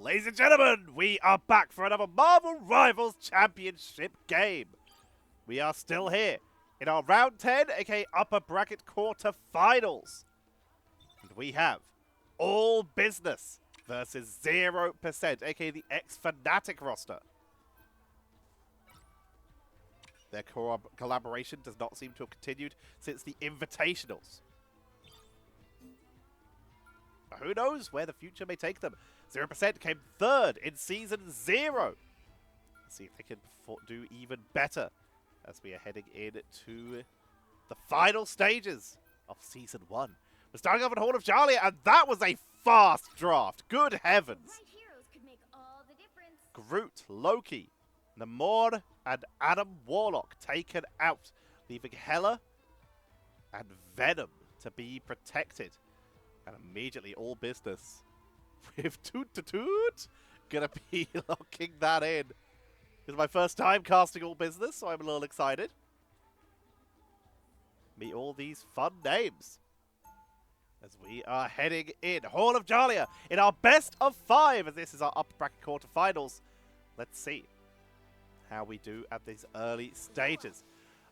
Ladies and gentlemen, we are back for another Marvel Rivals Championship game. We are still here in our round 10, aka upper bracket quarterfinals. And we have All Business versus 0%, aka the X-Fnatic roster. Their collaboration does not seem to have continued since the Invitationals. But who knows where the future may take them. 0% came third in Season 0. Let's see if they can do even better as we are heading into the final stages of Season 1. We're starting off at Hall of Jalia, and that was a fast draft. Good heavens. Right heroes could make all the difference. Groot, Loki, Namor, and Adam Warlock taken out, leaving Hela and Venom to be protected. And immediately All Business with Toot gonna be locking that in. It's my first time casting All Business, so I'm a little excited. Meet all these fun names as we are heading in. Hall of Jalia in our best of 5, as this is our upper bracket quarterfinals. Let's see how we do at these early stages.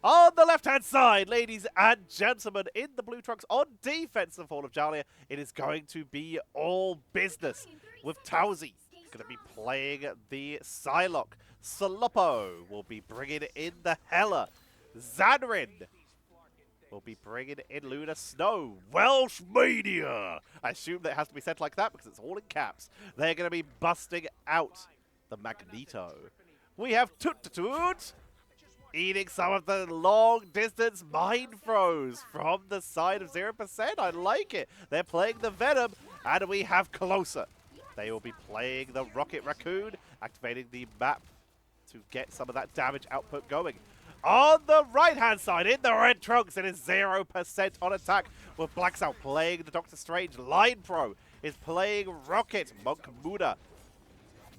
On the left-hand side, ladies and gentlemen, in the blue trunks on defense of Hall of Jalia, it is going to be All Business with Tauzi going to be playing the Psylocke. Saloppo will be bringing in the Hela. Zanrin will be bringing in Luna Snow. Welsh Media. I assume that it has to be said like that because it's all in caps. They're going to be busting out the Magneto. We have Toot eating some of the long-distance mind throws from the side of 0%. I like it. They're playing the Venom, and we have Closer. They will be playing the Rocket Raccoon, activating the map to get some of that damage output going. On the right-hand side, in the red trunks, it is 0% on attack, with Blacksout playing the Doctor Strange. Line Pro is playing Rocket. Monk Muda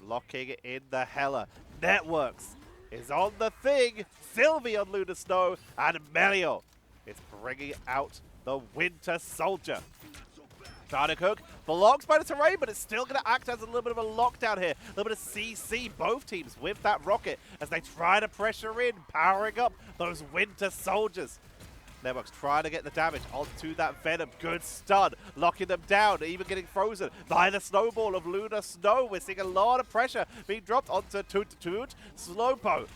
locking in the Hela. Networks is on the Thing. Sylvie on Luna Snow. And Melio is bringing out the Winter Soldier. Hook blocks by the terrain, but it's still going to act as a little bit of a lockdown here. A little bit of CC, both teams with that rocket as they try to pressure in, powering up those Winter Soldiers. Networks trying to get the damage onto that Venom. Good stun, locking them down, even getting frozen by the snowball of Luna Snow. We're seeing a lot of pressure being dropped onto Toot. Slowpo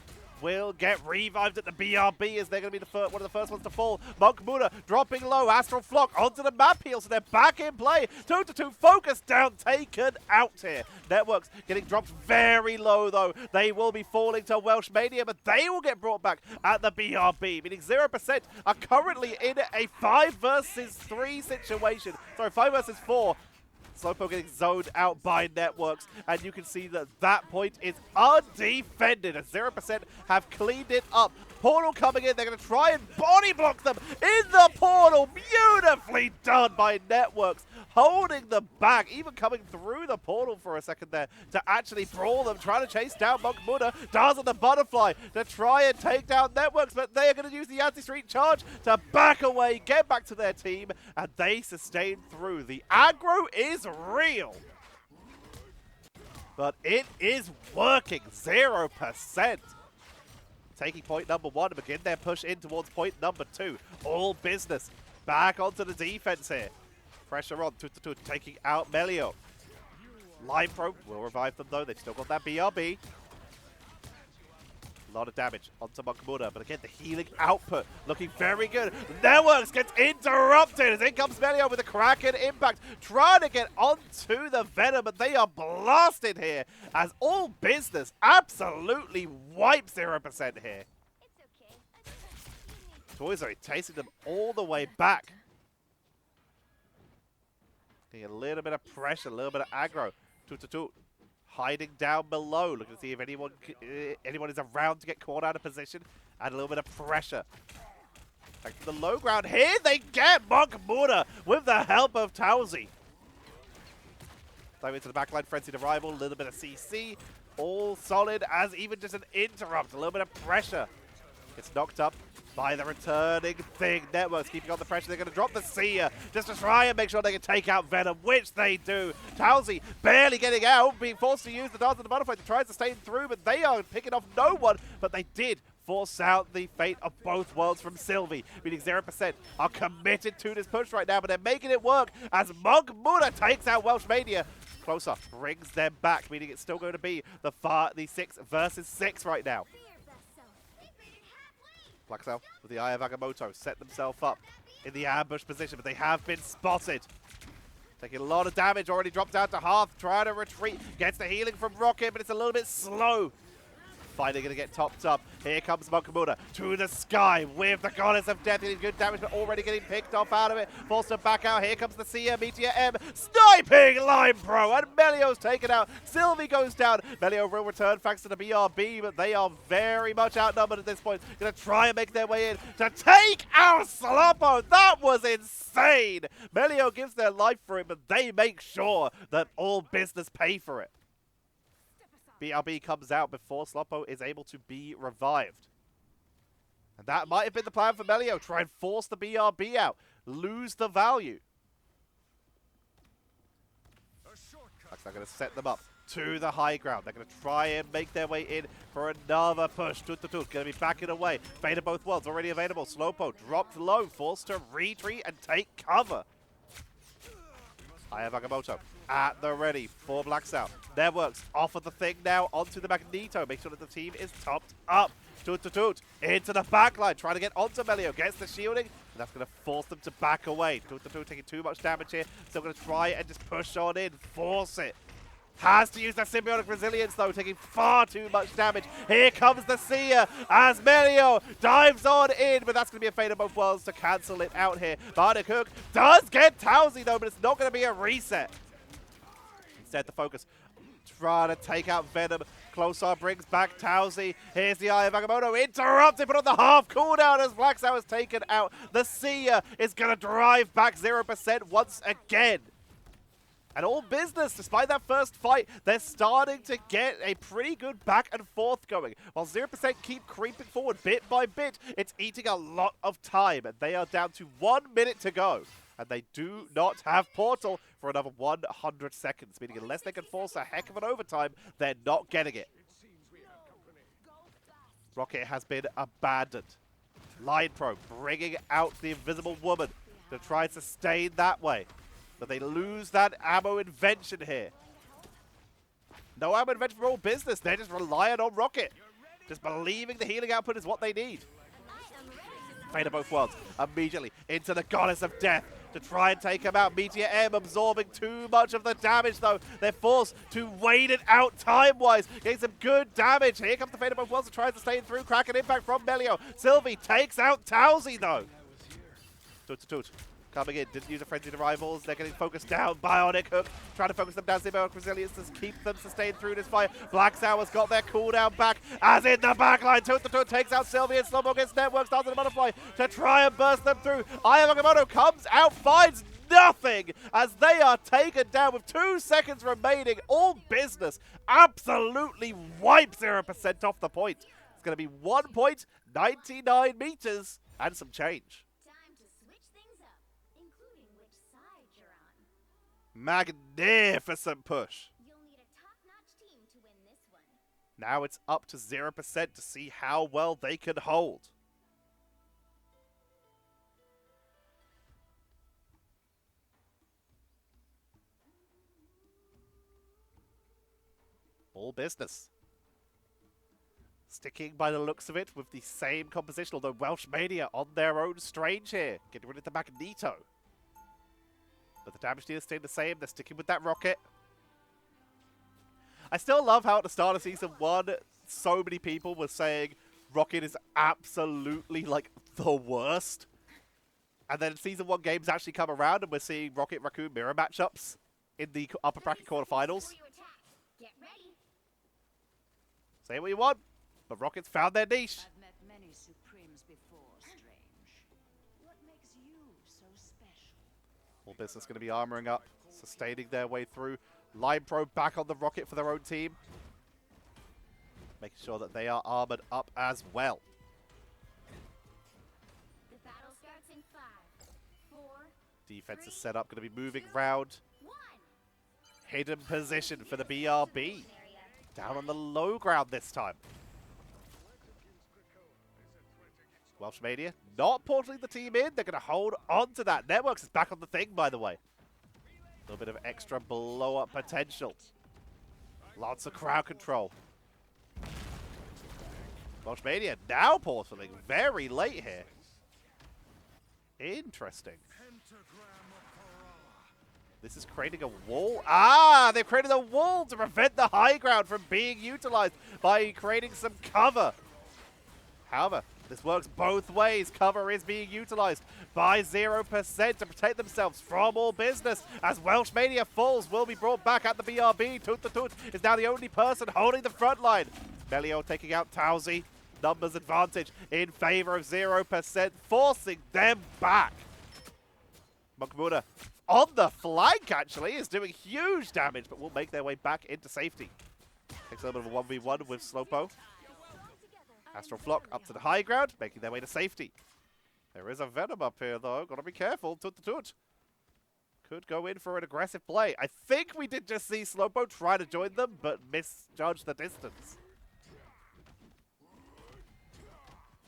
will get revived at the BRB as they're going to be one of the first ones to fall. Monk Muda dropping low. Astral Flock onto the map heal, so they're back in play. Toot focus down, taken out here. Networks getting dropped very low though. They will be falling to Welsh Mania, but they will get brought back at the BRB, meaning 0% are currently in a 5 versus 3 situation. Sorry, 5 versus 4. Slowpoke getting zoned out by Networks, and you can see that that point is undefended as 0% have cleaned it up. Portal coming in, they're going to try and body block them in the portal. Beautifully done by Networks, holding them back, even coming through the portal for a second there to actually brawl them, trying to chase down Monk Muda. Does on the butterfly to try and take down Networks, but they are going to use the anti-street charge to back away, get back to their team, and they sustain through. The aggro is real, but it is working. 0%. Taking point number 1 to begin their push in towards point number 2. All Business back onto the defense here. Pressure on, Toot taking out Melio. Line Pro will revive them though, they've still got that BRB. A lot of damage onto Monk Muda, but again, the healing output looking very good. Networks gets interrupted as in comes Melio with a Kraken impact, trying to get onto the Venom, but they are blasted here as All Business absolutely wipes 0% here. Toys are chasing them all the way back. Getting a little bit of pressure, a little bit of aggro. Toot. Hiding down below, looking to see if anyone is around to get caught out of position. Add a little bit of pressure. Back to the low ground. Here they get Monk Muda with the help of Tauzi. Dive into the backline, frenzied arrival, a little bit of CC. All solid as even just an interrupt, a little bit of pressure. Gets knocked up by the returning thing. Networks keeping on the pressure. They're going to drop the Seer just to try and make sure they can take out Venom, which they do. Towsy barely getting out, being forced to use the Dance of the Butterfly to try and sustain through, but they are picking off no one. But they did force out the fate of both worlds from Sylvie, meaning 0% are committed to this push right now, but they're making it work as Monk Muda takes out Welsh Mania. Closer brings them back, meaning it's still going to be the 6 versus 6 right now. Black Cell with the Eye of Agamotto set themselves up in the ambush position, but they have been spotted. Taking a lot of damage, already dropped down to half, trying to retreat, gets the healing from Rocket, but it's a little bit slow. Finally going to get topped up. Here comes Mokamura to the sky with the Goddess of Death. Getting good damage, but already getting picked off out of it. Forced to back out. Here comes the Seer, Meteor M, sniping Lime Pro, and Melio's taken out. Sylvie goes down. Melio will return thanks to the BRB, but they are very much outnumbered at this point. Going to try and make their way in to take out Sloppo. That was insane. Melio gives their life for it, but they make sure that all business pay for it. BRB comes out before Sloppo is able to be revived. And that might have been the plan for Melio. Try and force the BRB out. Lose the value. That's not going to set them up to the high ground. They're going to try and make their way in for another push. Tut going to be backing away. Fate of both worlds already available. Slowpo dropped low. Forced to retreat and take cover. I have Agamotto at the ready for Black Cell. Networks off of the thing now onto the Magneto. Make sure that the team is topped up. Tut into the backline. Trying to get onto Melio. Gets the shielding. And that's going to force them to back away. Tut taking too much damage here. Still going to try and just push on in. Force it. Has to use that symbiotic resilience though, taking far too much damage. Here comes the Seer as Melio dives on in, but that's going to be a fate of both worlds to cancel it out here. Bardic Hook does get Towsy though, but it's not going to be a reset. Instead, the focus trying to take out Venom. Closer brings back Towsy. Here's the Eye of Agamotto. Interrupted, but on the half cooldown as Black Cell is taken out. The Seer is going to drive back 0% once again. And all business, despite that first fight, they're starting to get a pretty good back and forth going. While 0% keep creeping forward bit by bit, it's eating a lot of time. And they are down to 1 minute to go. And they do not have Portal for another 100 seconds. Meaning unless they can force a heck of an overtime, they're not getting it. Rocket has been abandoned. Line Pro bringing out the Invisible Woman to try and sustain that way. But they lose that ammo invention here. No ammo invention for all business. They're just relying on Rocket. Just believing the healing output is what they need. Fate of both worlds immediately into the Goddess of Death to try and take him out. Meteor M absorbing too much of the damage though. They're forced to wait it out time-wise. Getting some good damage. Here comes the Fate of both worlds to try and sustain through. Crack and impact from Melio. Sylvie takes out Towsy though. Tut. Coming in, didn't use a frenzied arrivals. They're getting focused down. Bionic Hook trying to focus them down. Symbiotic Resilience to keep them sustained through this fight. Black Sour's got their cooldown back. As in the backline, Tut takes out Sylvie and Slumbo gets Network. Starts the Butterfly to try and burst them through. Eye of Agamotto comes out, finds nothing as they are taken down with 2 seconds remaining. All business absolutely wipes 0% off the point. It's going to be 1.99 meters and some change. Magnificent push. You'll need a top-notch team to win this one. Now it's up to 0% to see how well they can hold. All business. Sticking by the looks of it with the same composition, although Welsh Mania on their own strange here. Getting rid of the Magneto. But the damage deal is staying the same. They're sticking with that Rocket. I still love how at the start of Season 1, so many people were saying Rocket is absolutely, like, the worst. And then Season 1 games actually come around and we're seeing Rocket Raccoon mirror matchups in the upper bracket quarterfinals. Get ready. Say what you want, but Rocket's found their niche. I've met many Supremes before, Strange. What makes you so special? All business going to be armoring up, sustaining their way through. Line Pro back on the Rocket for their own team. Making sure that they are armored up as well. Defense is set up, going to be moving round. 1. Hidden position for the BRB. Down on the low ground this time. WelshMania not portaling the team in. They're going to hold on to that. Networks is back on the thing, by the way. A little bit of extra blow-up potential. Lots of crowd control. WelshMania now portaling very late here. Interesting. This is creating a wall. Ah, they've created a wall to prevent the high ground from being utilized by creating some cover. However, this works both ways. Cover is being utilized by 0% to protect themselves from all business. As WelshMania falls, will be brought back at the BRB. Toot is now the only person holding the front line. Melio taking out Tauzi. Numbers advantage in favor of 0%, forcing them back. Monkmuda on the flank, actually, is doing huge damage, but will make their way back into safety. Takes a little bit of a 1v1 with Slowpo. Astral Flock up to the high ground, making their way to safety. There is a Venom up here, though. Gotta be careful. Toot. Could go in for an aggressive play. I think we did just see Slowpo try to join them, but misjudge the distance.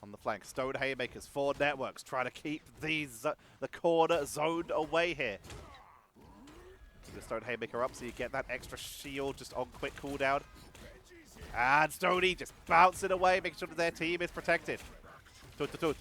On the flank, Stone Haymakers, 4 networks, trying to keep these the corner zoned away here. Keep the Stone Haymaker up so you get that extra shield just on quick cooldown. And Stoney just bouncing away, making sure that their team is protected. Toot.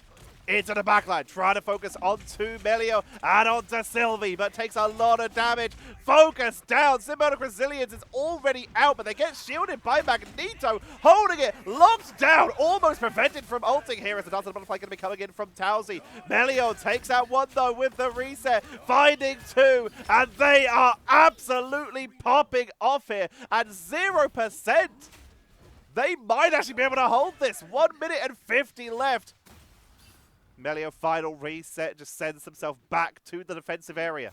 Into the backline, trying to focus onto Melio and onto Sylvie, but takes a lot of damage. Focus down. Symbiotic Resilience is already out, but they get shielded by Magneto, holding it, locked down, almost prevented from ulting here as the Dance of the Butterfly going to be coming in from Tauzi. Melio takes out 1 though with the reset, finding 2, and they are absolutely popping off here at 0%. They might actually be able to hold this. 1 minute and 50 left. Melio final reset just sends himself back to the defensive area.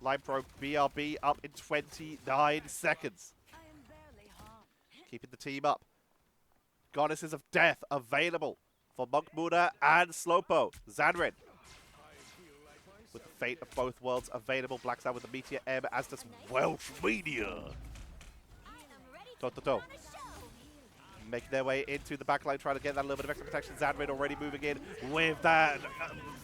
Line Pro BRB up in 29 seconds. Keeping the team up. Goddesses of Death available for Monkmuda and Slowpo. Zanrin with the fate of both worlds available. Black Star with the Meteor M, as does WelshMania. Toot. Making their way into the backline, trying to get that little bit of extra protection. Zanrin already moving in with that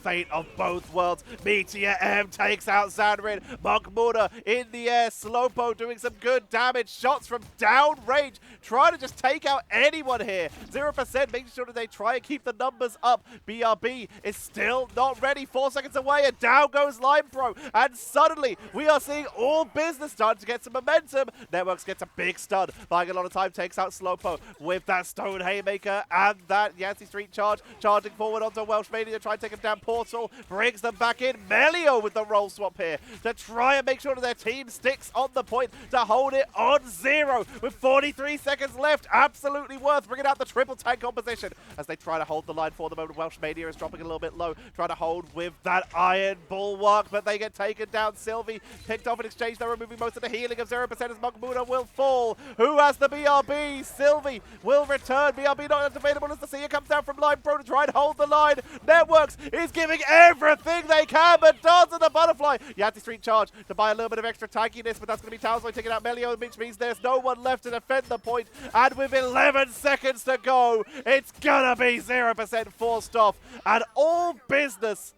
fate of both worlds. Meteor M takes out Zanrin. Monkmuda in the air. Slowpo doing some good damage. Shots from downrange. Trying to just take out anyone here. 0% making sure that they try and keep the numbers up. BRB is still not ready. 4 seconds away and down goes Line Pro. And suddenly we are seeing all business starting to get some momentum. Networks gets a big stun. Buying a lot of time, takes out Slowpo with that Stone Haymaker and that Yancey Street charge. Charging forward onto WelshMania to try and take him down. Portal brings them back in. Melio with the roll swap here to try and make sure that their team sticks on the point to hold it on 0 with 43 seconds left. Absolutely worth bringing out the triple tank composition as they try to hold the line for the moment. WelshMania is dropping a little bit low, trying to hold with that Iron Bulwark, but they get taken down. Sylvie picked off in exchange. They're removing most of the healing of 0% as Monkmuda will fall. Who has the BRB? Sylvie will return. BRB not as available as the Seer comes down from Line Pro to try and hold the line. Networks is giving everything they can, but Dance of the Butterfly. Yancey Street charge to buy a little bit of extra tankiness, but that's going to be Townslow taking out Melio, which means there's no one left to defend the point. And with 11 seconds to go, it's gonna be 0% forced off. And all business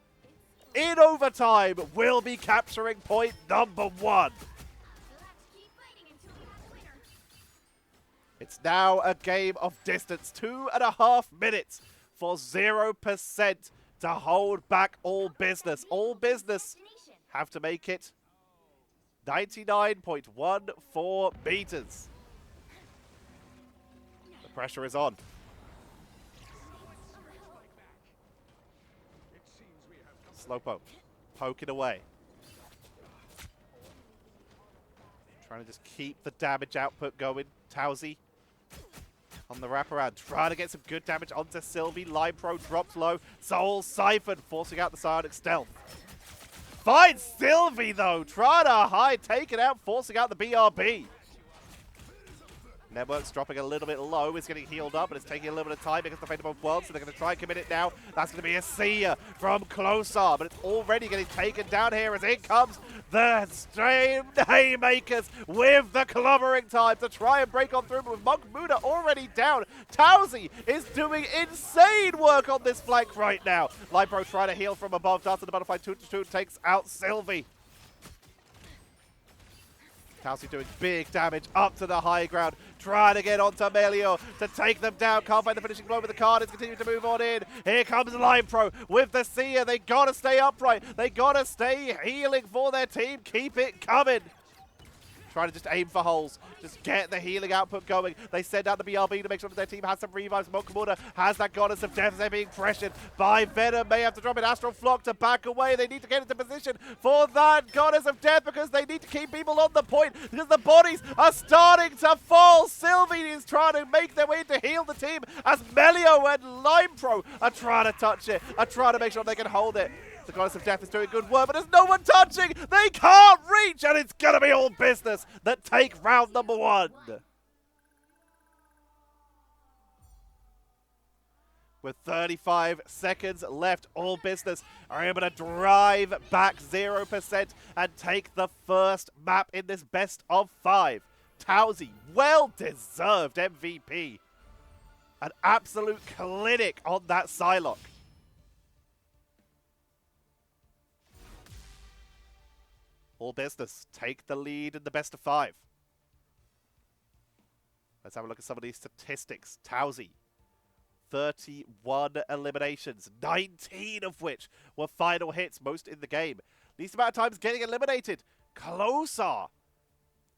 in overtime will be capturing point number 1. It's now a game of distance. 2.5 minutes for 0% to hold back all business. All business have to make it 99.14 meters. The pressure is on. Slowpo poking away. Trying to just keep the damage output going. Tauzi on the wraparound, trying to get some good damage onto Sylvie. Line Pro drops low. Soul Siphon forcing out the Psionic Stealth. Finds Sylvie though, trying to hide, take it out, forcing out the BRB. Network's dropping a little bit low. It's getting healed up, but it's taking a little bit of time because the Fate of both worlds, so they're going to try and commit it now. That's going to be a seer from Closer, but it's already getting taken down here as in comes the streamed haymakers with the clobbering time to try and break on through, but with Monk Muda already down. Towsy is doing insane work on this flank right now. Libro trying to heal from above. Does the butterfly 2-2 takes out Sylvie. Towsy doing big damage up to the high ground, trying to get onto Melio to take them down. Can't find the finishing blow with the card. It's continuing to move on in. Here comes Lime Pro with the Seer. They gotta stay upright. They gotta stay healing for their team. Keep it coming. Trying to just aim for holes. Just get the healing output going. They send out the BRB to make sure that their team has some revives. Mokamura has that Goddess of Death. They're being pressured by Venom. May have to drop an Astral Flock to back away. They need to get into position for that Goddess of Death because they need to keep people on the point because the bodies are starting to fall. Sylvie is trying to make their way to heal the team as Melio and Lime Pro are trying to touch it, are trying to make sure they can hold it. The Goddess of Death is doing good work, but there's no one touching. They can't reach, and it's going to be all business that take round number 1. With 35 seconds left, all business are able to drive back 0% and take the first map in this best of 5. Towsy, well-deserved MVP. An absolute clinic on that Psylocke. All business take the lead in the best of 5. Let's have a look at some of these statistics. Towsy, 31 eliminations, 19 of which were final hits, most in the game. Least amount of times getting eliminated. Closer,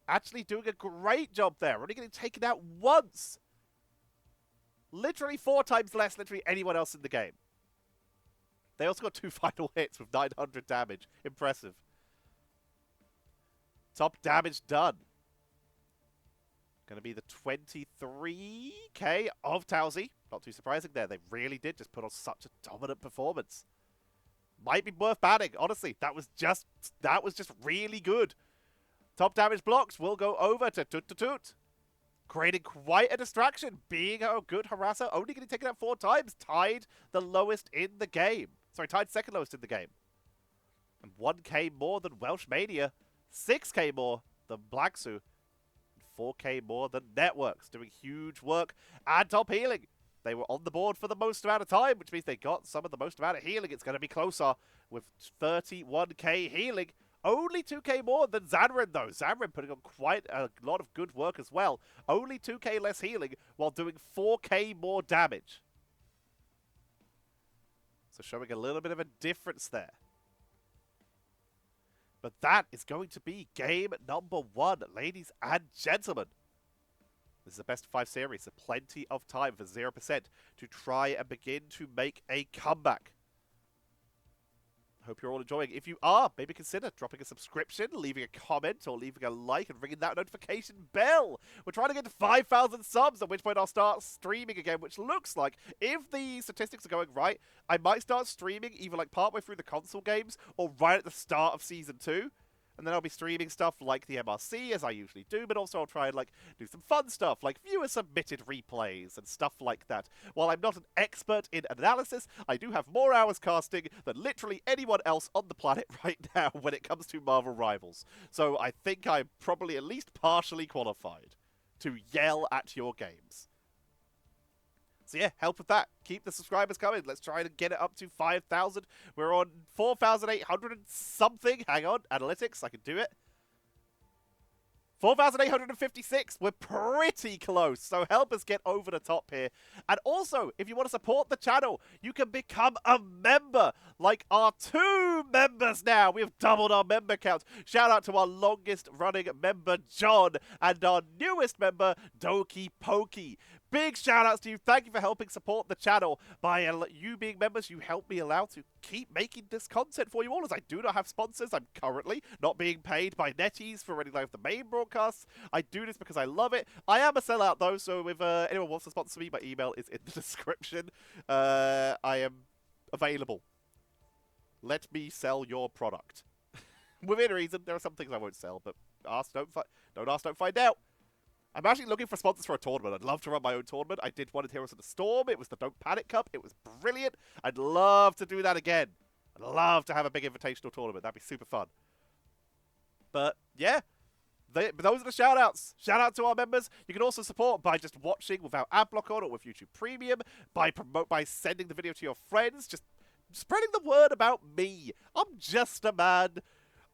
actually doing a great job there. Only getting taken out once. Literally 4 times less than literally anyone else in the game. They also got 2 final hits with 900 damage. Impressive. Top damage done. Going to be the 23k of Towsy. Not too surprising there. They really did just put on such a dominant performance. Might be worth batting. Honestly, that was just really good. Top damage blocks will go over to Toot. Creating quite a distraction. Being a good harasser. Only getting taken out 4 times. Tied the lowest in the game. Sorry, tied second lowest in the game. And 1k more than Welsh Mania. 6k more than Blacksu, 4k more than Networks, doing huge work and top healing. They were on the board for the most amount of time, which means they got some of the most amount of healing. It's going to be Closer with 31k healing. Only 2k more than Zanrin, though. Zanrin putting on quite a lot of good work as well. Only 2k less healing while doing 4k more damage. So showing a little bit of a difference there. But that is going to be game number 1, ladies and gentlemen. This is a best of 5 series, so plenty of time for 0% to try and begin to make a comeback. Hope you're all enjoying. If you are, maybe consider dropping a subscription, leaving a comment, or leaving a like and ringing that notification bell. We're trying to get to 5,000 subs, at which point I'll start streaming again, which looks like, if the statistics are going right, I might start streaming either like partway through the console games or right at the start of Season 2. And then I'll be streaming stuff like the MRC, as I usually do, but also I'll try and like do some fun stuff, like viewer-submitted replays and stuff like that. While I'm not an expert in analysis, I do have more hours casting than literally anyone else on the planet right now when it comes to Marvel Rivals. So I think I'm probably at least partially qualified to yell at your games. So yeah, help with that. Keep the subscribers coming. Let's try to get it up to 5,000. We're on 4,800 and something. Hang on, analytics, I can do it. 4,856. We're pretty close, so help us get over the top here. And also, if you want to support the channel, you can become a member, like our 2 members now. We have doubled our member count. Shout out to our longest running member, John, and our newest member, Doki Pokey. Big shout outs to you. Thank you for helping support the channel. By you being members, you help me allow to keep making this content for you all, as I do not have sponsors. I'm currently not being paid by NetEase for any of the main broadcasts. I do this because I love it. I am a sellout though, so if anyone wants to sponsor me, my email is in the description. I am available. Let me sell your product. Within reason. There are some things I won't sell, but ask, don't ask, don't find out. I'm actually looking for sponsors for a tournament. I'd love to run my own tournament. I did one at Heroes of the Storm. It was the Don't Panic Cup. It was brilliant. I'd love to do that again. I'd love to have a big invitational tournament. That'd be super fun. But yeah, those are the shout-outs. Shout out to our members. You can also support by just watching without ad block on or with YouTube Premium, by sending the video to your friends, just spreading the word about me. I'm just a man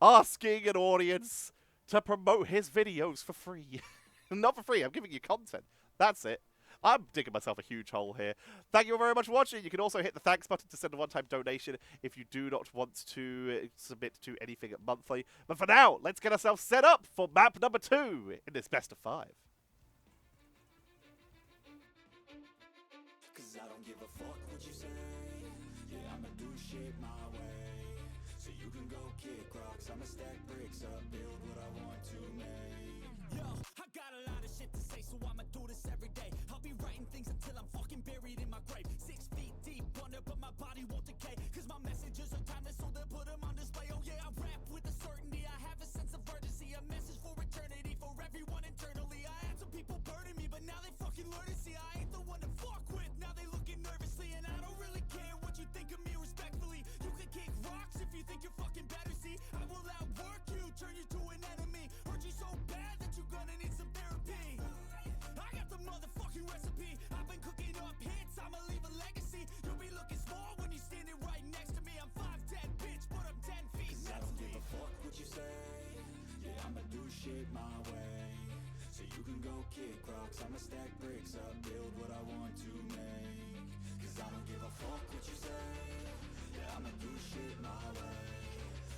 asking an audience to promote his videos for free. Not for free, I'm giving you content. That's it. I'm digging myself a huge hole here. Thank you very much for watching. You can also hit the thanks button to send a one-time donation if you do not want to submit to anything monthly. But for now, let's get ourselves set up for map number 2 in this best of 5. Cause I don't give a fuck what you say. Yeah, I'ma do shit my way. So you can go kick rocks, I'ma stack bricks up, build what I want to make. Yo, I got a lot of shit to say, so I'ma do this every day. I'll be writing things until I'm fucking buried in my grave. 6 feet deep under, but my body won't decay. Cause my messages are timeless, so they'll put them on display. Oh yeah, I rap with a certainty, I have a sense of urgency. A message for eternity, for everyone internally. I had some people burning me, but now they fucking learn to see I ain't the one to fuck with. Now they looking nervously, and I don't really care what you think of me respectfully. You can kick rocks if you think you're fucking better, see. I will outwork you, turn you to an enemy. Hurt you so bad that you're gonna need some therapy. I got the motherfucking recipe. I've been cooking up hits, I'ma leave a legacy. You'll be looking small when you're standing right next to me. I'm 5'10", bitch, but I'm 10 feet next to me. I don't give a fuck what you say. Yeah, I'ma do shit my way. So you can go kick rocks, I'ma stack bricks up, build what I want to make. Cause I don't give a fuck what you say. Yeah, I'ma do shit my way.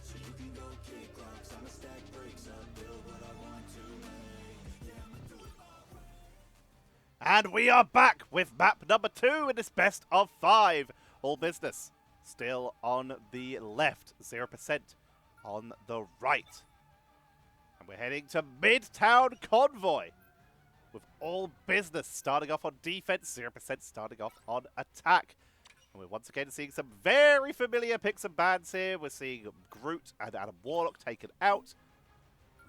So you can go kick rocks, I'ma stack bricks up, build what I want to make. Yeah, I'ma do it my way. And we are back with map number 2 in this best of 5. All business. Still on the left, 0% on the right. And we're heading to Midtown Convoy. With all business starting off on defense, 0% starting off on attack. And we're once again seeing some very familiar picks and bans here. We're seeing Groot and Adam Warlock taken out.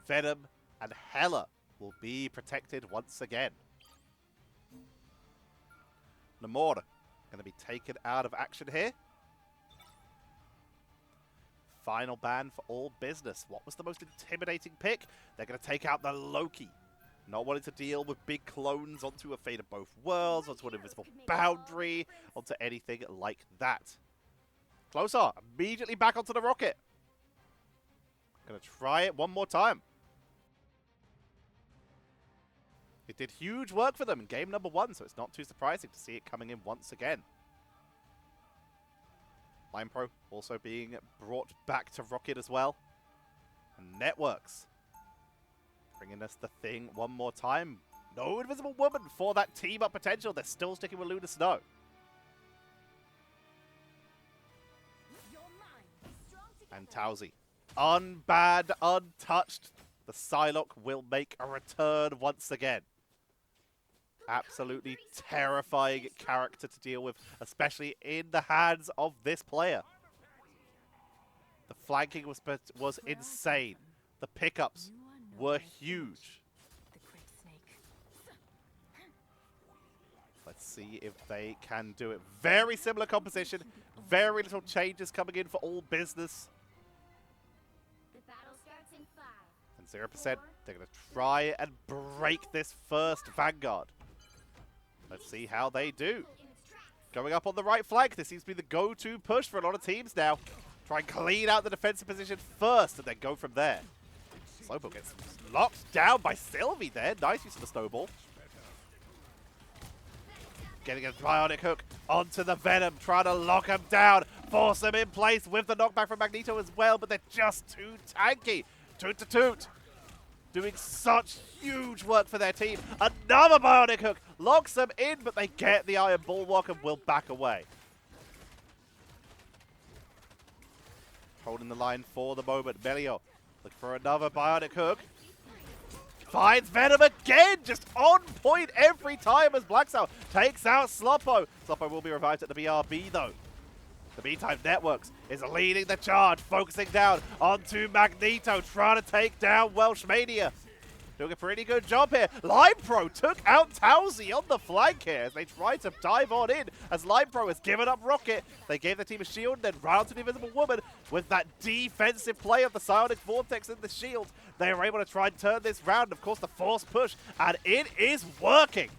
Venom and Hela will be protected once again. Namor going to be taken out of action here. Final ban for all business. What was the most intimidating pick? They're going to take out the Loki. Not wanting to deal with big clones onto a Fate of Both Worlds, onto an invisible boundary, onto anything like that. Closer, immediately back onto the rocket. Going to try it one more time. It did huge work for them in game number 1, so it's not too surprising to see it coming in once again. Line Pro also being brought back to Rocket as well. And Networks bringing us the thing one more time. No Invisible Woman for that team-up potential. They're still sticking with Luna Snow. And Towsy. Unbanned, untouched. The Psylocke will make a return once again. Absolutely terrifying character to deal with, especially in the hands of this player. The flanking was insane. The pickups were huge. Let's see if they can do it. Very similar composition. Very little changes coming in for all business. The battle starts in 5. And 0%, they're going to try and break this first Vanguard. Let's see how they do. Going up on the right flank. This seems to be the go-to push for a lot of teams now. Try and clean out the defensive position first and then go from there. Slowpoke gets locked down by Sylvie there. Nice use of the snowball. Getting a bionic hook onto the Venom. Trying to lock him down. Force him in place with the knockback from Magneto as well. But they're just too tanky. Toot to toot. Doing such huge work for their team. Another bionic hook. Locks them in, but they get the Iron Bulwark and will back away. Holding the line for the moment. Melio looking for another bionic hook. Finds Venom again, just on point every time as Blacksow takes out Sloppo. Sloppo will be revived at the BRB though. The meantime, Networks is leading the charge, focusing down onto Magneto, trying to take down Welsh Mania. doing a pretty good job here. Lime Pro took out Towsy on the flank here as they tried to dive on in as Lime Pro has given up Rocket. They gave the team a shield, then ran onto the Invisible Woman with that defensive play of the Psionic Vortex and the shield. They were able to try and turn this round. Of course, the force push, and it is working.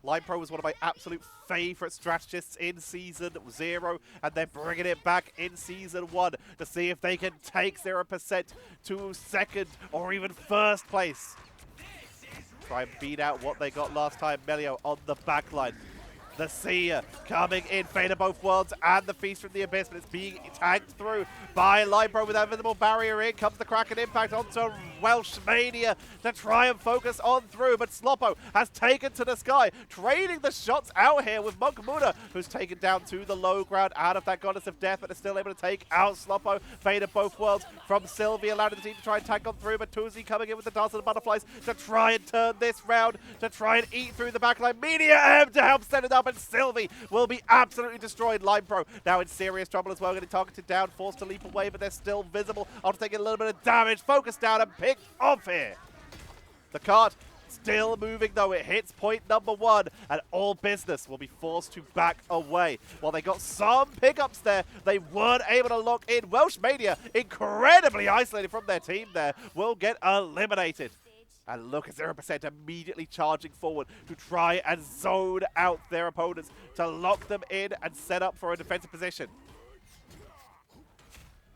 Lime Pro was one of my absolute favorite strategists in Season 0, and they're bringing it back in Season 1 to see if they can take 0% to second or even first place. Try and beat out what they got last time. Melio on the backline. The Seer coming in, Fate of Both Worlds and the Feast from the Abyss, but it's being tagged through by Lime Pro with that invisible barrier. In comes the Kraken Impact onto Welsh Mania to try and focus on through, but Sloppo has taken to the sky, trading the shots out here with Monk Muna, who's taken down to the low ground out of that Goddess of Death, but is still able to take out Sloppo. Fate of Both Worlds from Sylvia, allowing the team to try and tag on through, but Tuzi coming in with the Dance of the Butterflies to try and turn this round, to try and eat through the backline. Media M to help set it up, and Sylvie will be absolutely destroyed. Lime Pro now in serious trouble as well, getting targeted down, forced to leap away, but they're still visible after taking a little bit of damage. Focus down and picked off here. The cart still moving though. It hits point number 1, and all business will be forced to back away. While they got some pickups there, they weren't able to lock in. Welsh Mania, incredibly isolated from their team there, will get eliminated. And look at 0% immediately charging forward to try and zone out their opponents, to lock them in and set up for a defensive position.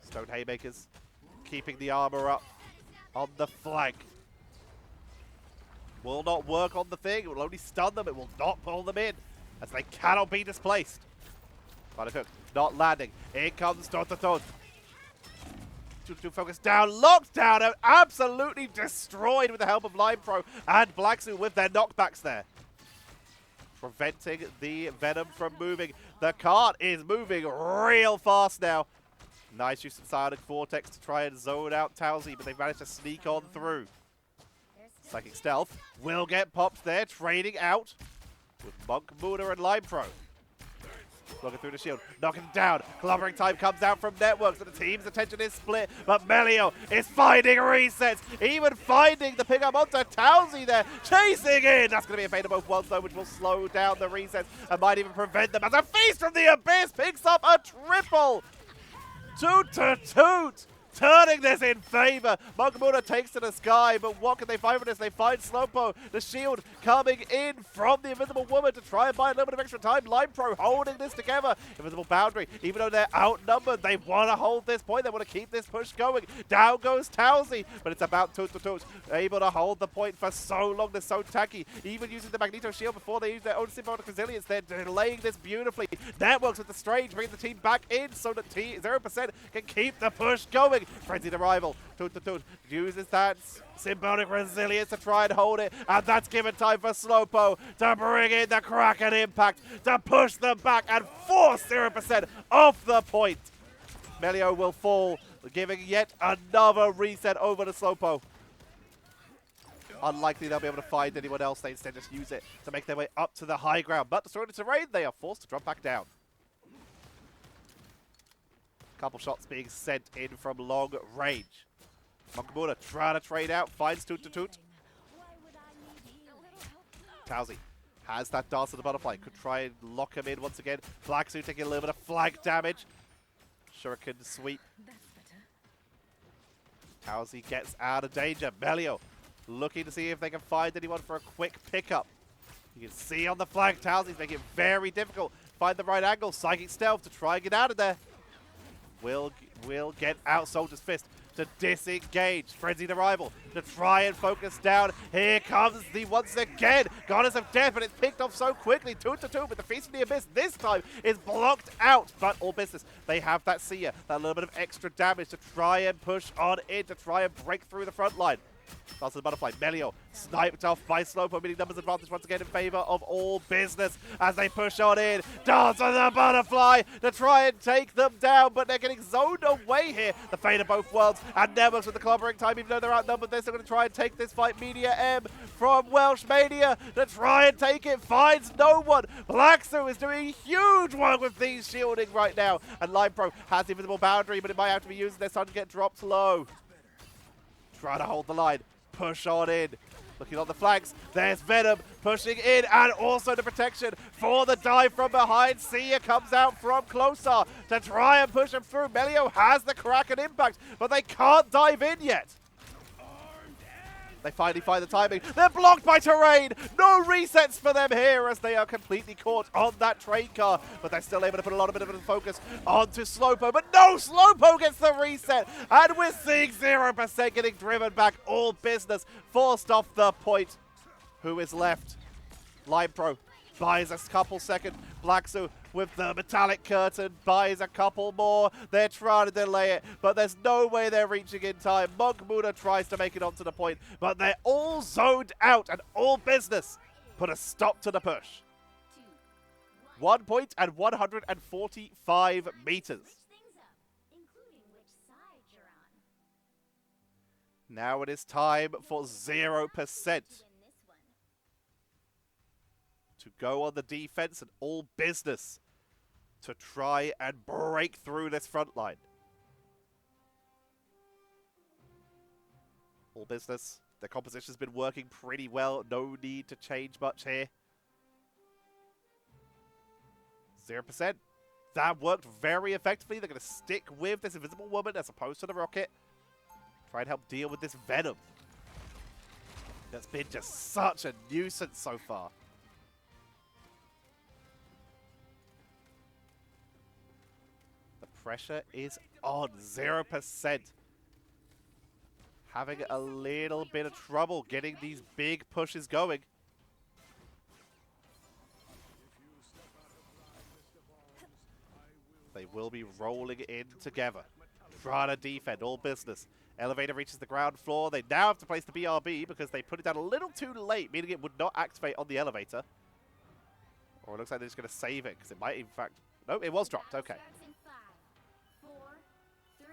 Stone Haymakers keeping the armor up on the flank. Will not work on the thing. It will only stun them. It will not pull them in, as they cannot be displaced. But Hook not landing. In comes Tototot. To focus down, locked down, and absolutely destroyed with the help of Lime Pro and Blacksu with their knockbacks there. Preventing the Venom from moving. The cart is moving real fast now. Nice use of Psionic Vortex to try and zone out Towsy, but they've managed to sneak on through. Psychic Stealth will get popped there, trading out with Monk, Muna, and Lime Pro. Looking through the shield, knocking it down. Clobbering time comes out from Networks, but the team's attention is split. But Melio is finding resets, even finding the pickup onto Towsy there, chasing in. That's going to be a Fate of Both Worlds though, which will slow down the resets and might even prevent them as a Feast from the Abyss picks up a triple. Toot to toot. Turning this in favor. Mogamuna takes to the sky, but what can they find from this? They find Slowpo, the shield coming in from the Invisible Woman to try and buy a little bit of extra time. Lime Pro holding this together. Invisible Boundary, even though they're outnumbered, they want to hold this point. They want to keep this push going. Down goes Towsy, but it's about Toot to Toot. Able to hold the point for so long. They're so tacky. Even using the Magneto shield before they use their own symbiotic resilience, they're delaying this beautifully. Networks with the Strange, bringing the team back in so that 0% can keep the push going. Frenzied Arrival, Toot to Toot uses that symbiotic resilience to try and hold it, and that's given time for Slowpo to bring in the Kraken Impact to push them back and force 0% off the point. Melio will fall, giving yet another reset over to Slowpo. Unlikely they'll be able to find anyone else. They instead just use it to make their way up to the high ground, but destroying the terrain, they are forced to drop back down. Couple shots being sent in from long range. Mokamura trying to trade out, finds Toot to Toot. Towsy has that Dance of the Butterfly, could try and lock him in once again. Blacksuit taking a little bit of flank damage. Shuriken sweep. Towsy gets out of danger. Melio looking to see if they can find anyone for a quick pickup. You can see on the flank, Towsy's making it very difficult. Find the right angle, Psychic Stealth to try and get out of there. Will get out Soldier's Fist to disengage. Frenzied Arrival to try and focus down. Here comes the once again Goddess of Death, but it's picked off so quickly. Toot to Toot, but the Feast of the Abyss this time is blocked out. But all business, they have that Seer, that little bit of extra damage to try and push on in, to try and break through the front line. Dance of the Butterfly, Melio sniped off by Slowpo, meaning numbers advantage once again in favor of all business as they push on in. Dance of the Butterfly to try and take them down, but they're getting zoned away here. The Fate of Both Worlds and Networks with the clobbering time, even though they're outnumbered, they're still going to try and take this fight. Media M from Welsh Mania to try and take it, finds no one. Blacksu is doing huge work with these shielding right now, and Lime Pro has the Invisible Boundary, but it might have to be used. Their sun to get dropped low. Trying to hold the line. Push on in. Looking on the flanks. There's Venom pushing in and also the protection for the dive from behind. Sia comes out from closer to try and push him through. Melio has the crack and impact, but they can't dive in yet. They finally find the timing. They're blocked by terrain. No resets for them here as they are completely caught on that train car. But they're still able to put a lot of focus onto Slowpoke. But no, Slowpoke gets the reset. And we're seeing 0% getting driven back. All business forced off the point. Who is left? Lime Pro buys a couple seconds. Blacksu with the metallic curtain buys a couple more. They're trying to delay it, but there's no way they're reaching in time. Monk Muda tries to make it onto the point, but they're all zoned out and all business put a stop to the push. 1 point and 145 meters. Switch things up, including which side you're on. Now it is time for 0%. To win this one. To go on the defense and all business to try and break through this front line. All business. The composition's been working pretty well. No need to change much here. 0%. That worked very effectively. They're going to stick with this Invisible Woman as opposed to the Rocket. Try and help deal with this Venom. That's been just such a nuisance so far. Pressure is on. 0%. Having a little bit of trouble getting these big pushes going. They will be rolling in together. Trying to defend. All business. Elevator reaches the ground floor. They now have to place the BRB because they put it down a little too late, meaning it would not activate on the elevator. Or it looks like they're just going to save it because it might in fact... No, it was dropped. Okay.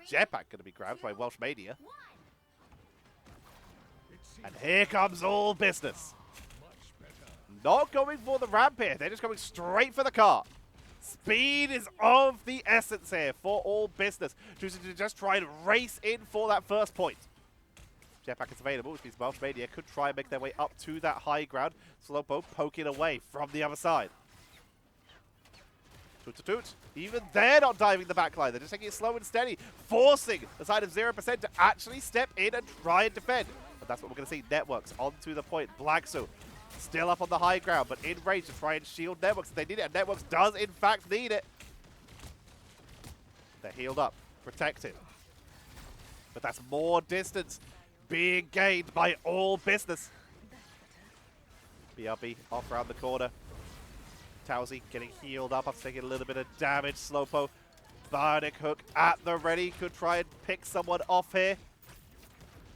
Jetpack going to be grabbed by Welsh Mania. And here comes all business. Not going for the ramp here. They're just going straight for the car. Speed is of the essence here for all business. Choosing to just try and race in for that first point. Jetpack is available, which means Welsh Mania could try and make their way up to that high ground. Slowpoke poking away from the other side. Toot. Even they're not diving the backline. They're just taking it slow and steady, forcing the side of 0% to actually step in and try and defend. But that's what we're going to see. Networks onto the point. Blacksu still up on the high ground, but in range to try and shield Networks if they need it. And Networks does, in fact, need it. They're healed up, protected. But that's more distance being gained by all business. BRB off around the corner. Towsy getting healed up after taking a little bit of damage. Slowpoke, Bionic Hook at the ready. Could try and pick someone off here.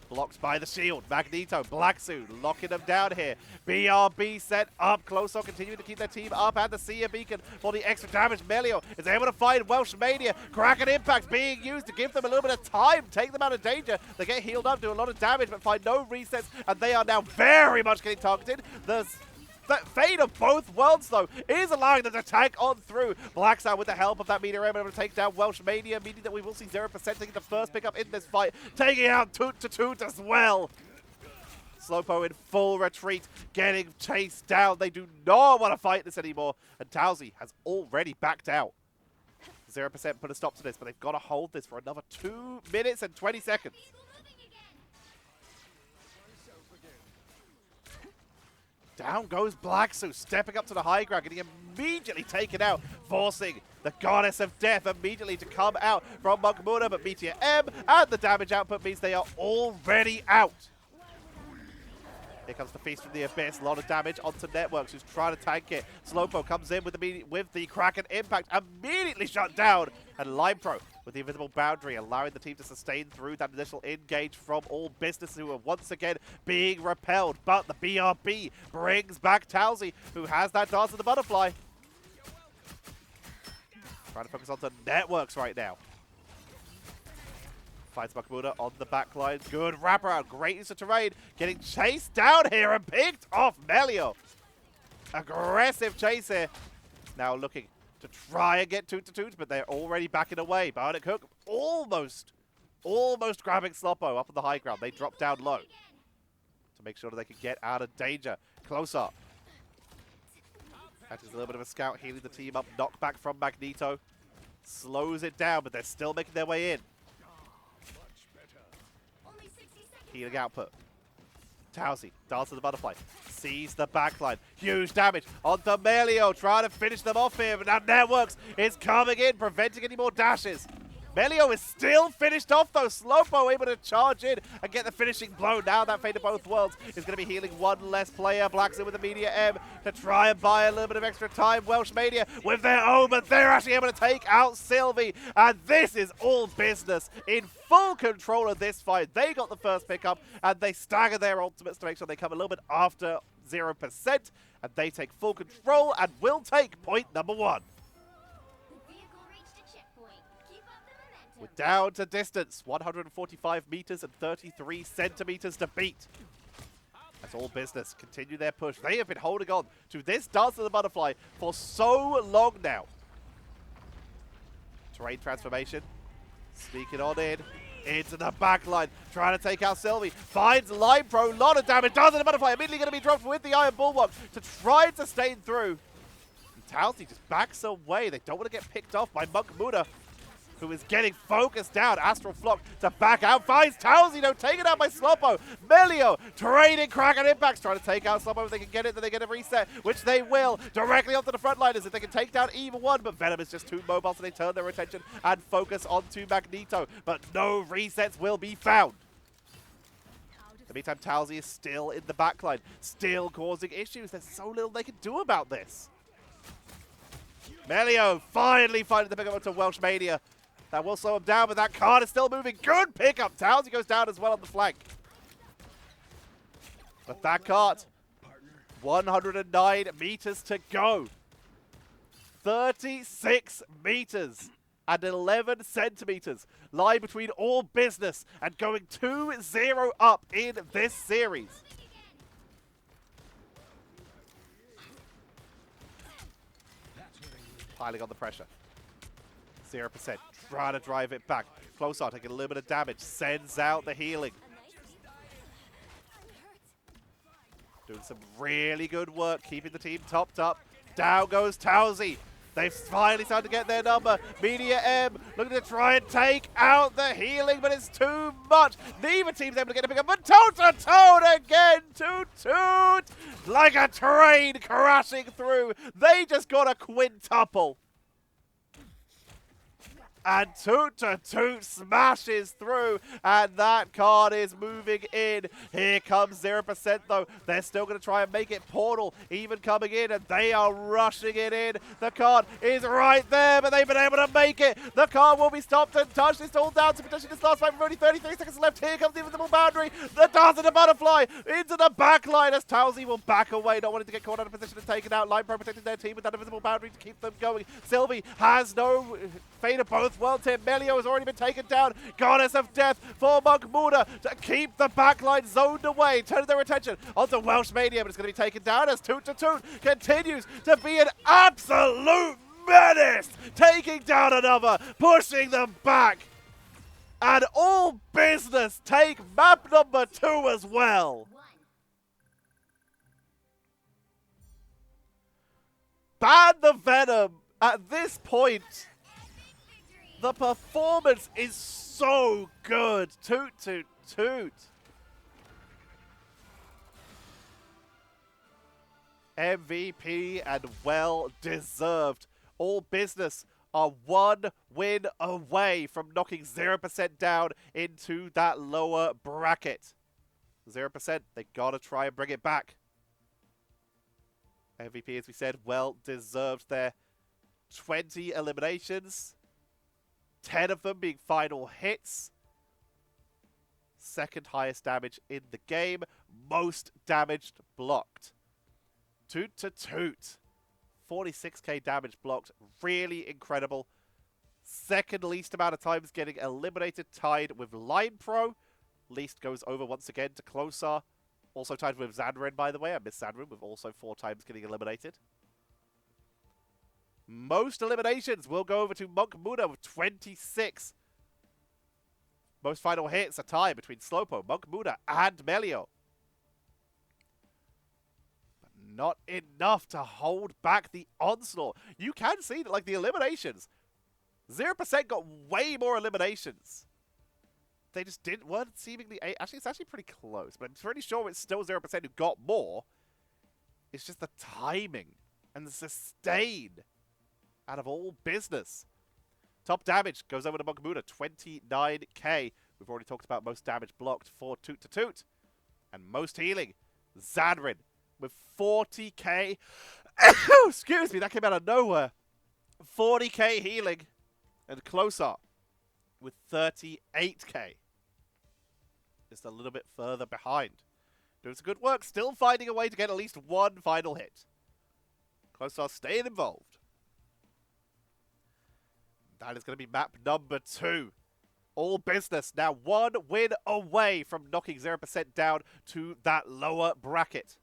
Blocked by the shield. Magneto, Blacksu locking them down here. BRB set up close on, continuing to keep their team up. And the Sia Beacon for the extra damage. Melio is able to find Welsh Mania. Crack and Impact being used to give them a little bit of time, take them out of danger. They get healed up, do a lot of damage, but find no resets. And they are now very much getting targeted. The fate of both worlds, though, is allowing them to tank on through. Blackstar, with the help of that meteor, able to take down Welsh Mania, meaning that we will see 0% taking the first pickup in this fight, taking out Toot as well. Slowpoke in full retreat, getting chased down. They do not want to fight this anymore, and Towsy has already backed out. 0% put a stop to this, but they've got to hold this for another 2 minutes and 20 seconds. Down goes Blacksu, stepping up to the high ground, getting immediately taken out, forcing the Goddess of Death immediately to come out from Monk Muda, but Meteor M and the damage output means they are already out. Here comes the Feast from the Abyss, a lot of damage onto Networks, who's trying to tank it. Slowpoke comes in with the Kraken Impact, immediately shut down, and Lime Pro with the invisible boundary, allowing the team to sustain through that initial engage from all business, who are once again being repelled. But the BRB brings back Towsy, who has that Dance of the Butterfly. Trying to focus onto Networks right now. Finds Makmuda on the back line. Good wraparound. Great use of terrain. Getting chased down here and picked off Melio. Aggressive chase here. Now looking to try and get Toot, but they're already backing away. Bionic Hook almost almost grabbing Sloppo up on the high ground. They drop down low to make sure that they can get out of danger. Closer. That is a little bit of a scout, healing the team up. Knockback from Magneto. Slows it down, but they're still making their way in. Healing output. Towsy, Dance of the Butterfly, sees the backline. Huge damage onto Melio, trying to finish them off here, but now Networks is coming in, preventing any more dashes. Melio is still finished off though. Slowpo able to charge in and get the finishing blow. Now that Fate of Both Worlds is going to be healing one less player. Blacks in with the Media M to try and buy a little bit of extra time. Welsh Mania with their own, but they're actually able to take out Sylvie. And this is all business in full control of this fight. They got the first pickup and they stagger their ultimates to make sure they come a little bit after 0%. And they take full control and will take point number 1. We're down to distance, 145 meters and 33 centimeters to beat. That's all business. Continue their push. They have been holding on to this Dance of the Butterfly for so long now. Terrain transformation. Sneaking on in. Into the backline. Trying to take out Sylvie. Finds Line Pro. Lot of damage. Dance of the Butterfly immediately going to be dropped with the Iron Bulwark to try and sustain through. And Towsy just backs away. They don't want to get picked off by Monk Muda, who is getting focused down. Astral Flock to back out. Finds Towsy, though, taken out by Sloppo. Melio trading Kraken impacts, trying to take out Sloppo. If they can get it, then they get a reset, which they will. Directly onto the frontliners if they can take down either one. But Venom is just too mobile, so they turn their attention and focus onto Magneto. But no resets will be found. In the meantime, Towsy is still in the backline, still causing issues. There's so little they can do about this. Melio finally finding the pickup onto Welsh Mania. That will slow him down, but that card is still moving. Good pickup. Towsy goes down as well on the flank. But that card, 109 meters to go. 36 meters and 11 centimeters lie between all business and going 2-0 up in this series. Piling on the pressure. 0%. Trying to drive it back. Closar taking a little bit of damage. Sends out the healing. Doing some really good work, keeping the team topped up. Down goes Towsy. They've finally started to get their number. Media M looking to try and take out the healing, but it's too much. Neither team's able to get a pick up, but toe-to-toe again. Toot-toot. Like a train crashing through. They just got a quintuple. And Toot smashes through, and that card is moving in. Here comes 0% though. They're still going to try and make it. Portal even coming in, and they are rushing it in. The card is right there, but they've been able to make it. The card will be stopped and touched. It's all down to potentially this last fight with only 33 seconds left. Here comes the invisible boundary. The Dance of the Butterfly into the back line as Towsy will back away, not wanting to get caught out of position and taken out. Line Pro protecting their team with that invisible boundary to keep them going. Sylvie has no Fate of Both Worlds here. Melio has already been taken down. Goddess of Death for Monk Muda to keep the backline zoned away, turning their attention onto Welsh Mania, but it's going to be taken down as Toot continues to be an absolute menace, taking down another, pushing them back. And all business take map number 2 as well. Ban the Venom at this point. The performance is so good. Toot. MVP and well deserved. All business are one win away from knocking 0% down into that lower bracket. 0%, they gotta try and bring it back. MVP, as we said, well deserved there. 20 eliminations. 10 of them being final hits. Second highest damage in the game. Most damaged blocked. Toot. 46k damage blocked. Really incredible. Second least amount of times getting eliminated, tied with Line Pro. Least goes over once again to Closar. Also tied with Zanrin, by the way. I missed Zanrin with also 4 times getting eliminated. Most eliminations will go over to Monk Muda with 26. Most final hits a tie between Slopo, Monk Muda, and Melio. But not enough to hold back the onslaught. You can see that, like, the eliminations. 0% got way more eliminations. They just weren't seemingly... Actually, it's actually pretty close, but I'm pretty sure it's still 0% who got more. It's just the timing and the sustain out of all business. Top damage goes over to Monk Muda, 29k. We've already talked about most damage blocked for Toot to Toot. And most healing, Zadrin with 40k. Excuse me, that came out of nowhere. 40k healing. And Closer with 38k. Just a little bit further behind. Doing some good work, still finding a way to get at least one final hit. Closer staying involved. That is going to be map number 2. All business now 1 win away from knocking 0% down to that lower bracket.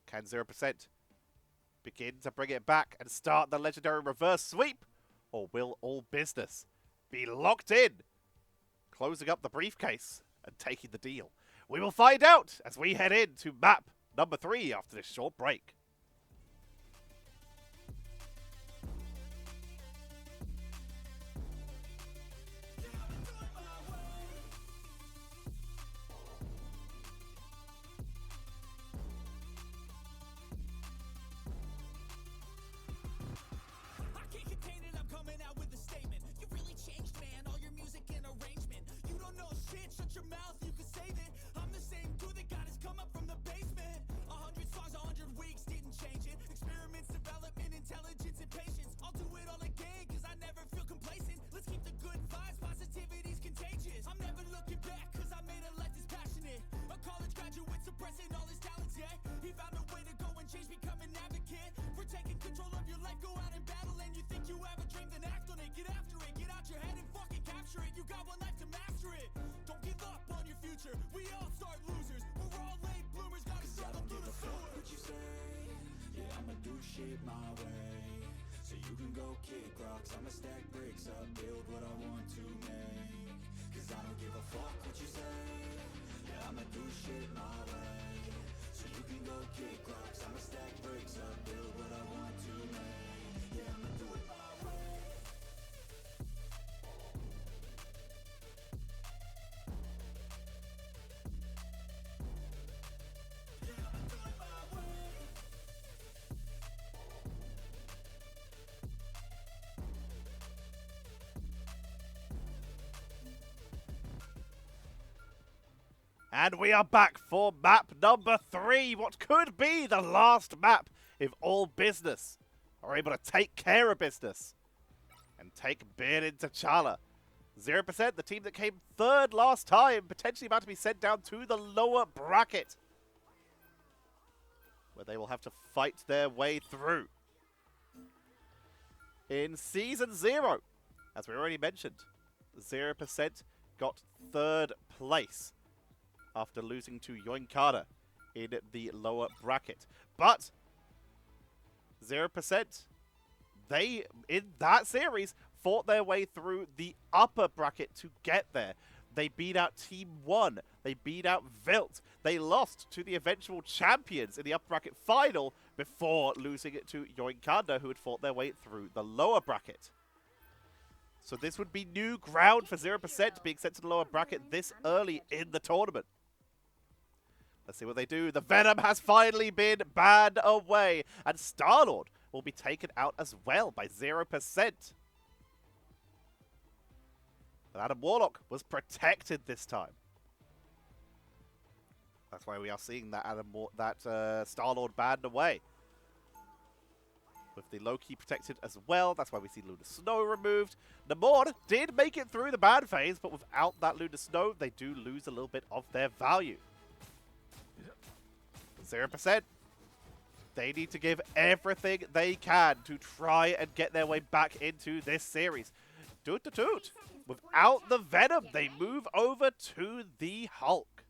Can 0% begin to bring it back and start the legendary reverse sweep? Or will all business be locked in? Closing up the briefcase and taking the deal. We will find out as we head into map number 3 after this short break. Shit my way, so you can go kick rocks. I'ma stack bricks up, build what I want to make. Cause I don't give a fuck what you say. Yeah, I'ma do shit my way, so you can go kick rocks. I'ma stack bricks up, build what I want to make. Yeah, I'ma do it my way. Yeah, I'ma do it my way. And we are back for map number 3. What could be the last map if all business are able to take care of business and take Birnin T'Challa. 0%, the team that came 3rd last time, potentially about to be sent down to the lower bracket, where they will have to fight their way through. In Season 0, as we already mentioned, 0% got 3rd place after losing to Yoinkada in the lower bracket. But 0%, they, in that series, fought their way through the upper bracket to get there. They beat out Team 1. They beat out Vilt. They lost to the eventual champions in the upper bracket final before losing it to Yoinkada, who had fought their way through the lower bracket. So this would be new ground for 0% being sent to the lower bracket this early in the tournament. Let's see what they do. The Venom has finally been banned away, and Star-Lord will be taken out as well by 0%. But Adam Warlock was protected this time. That's why we are seeing that Star-Lord banned away. With the low-key protected as well. That's why we see Lunar Snow removed. Namor did make it through the ban phase, but without that Lunar Snow, they do lose a little bit of their value. 0%. They need to give everything they can to try and get their way back into this series. Toot to toot. Without the Venom, they move over to the Hulk.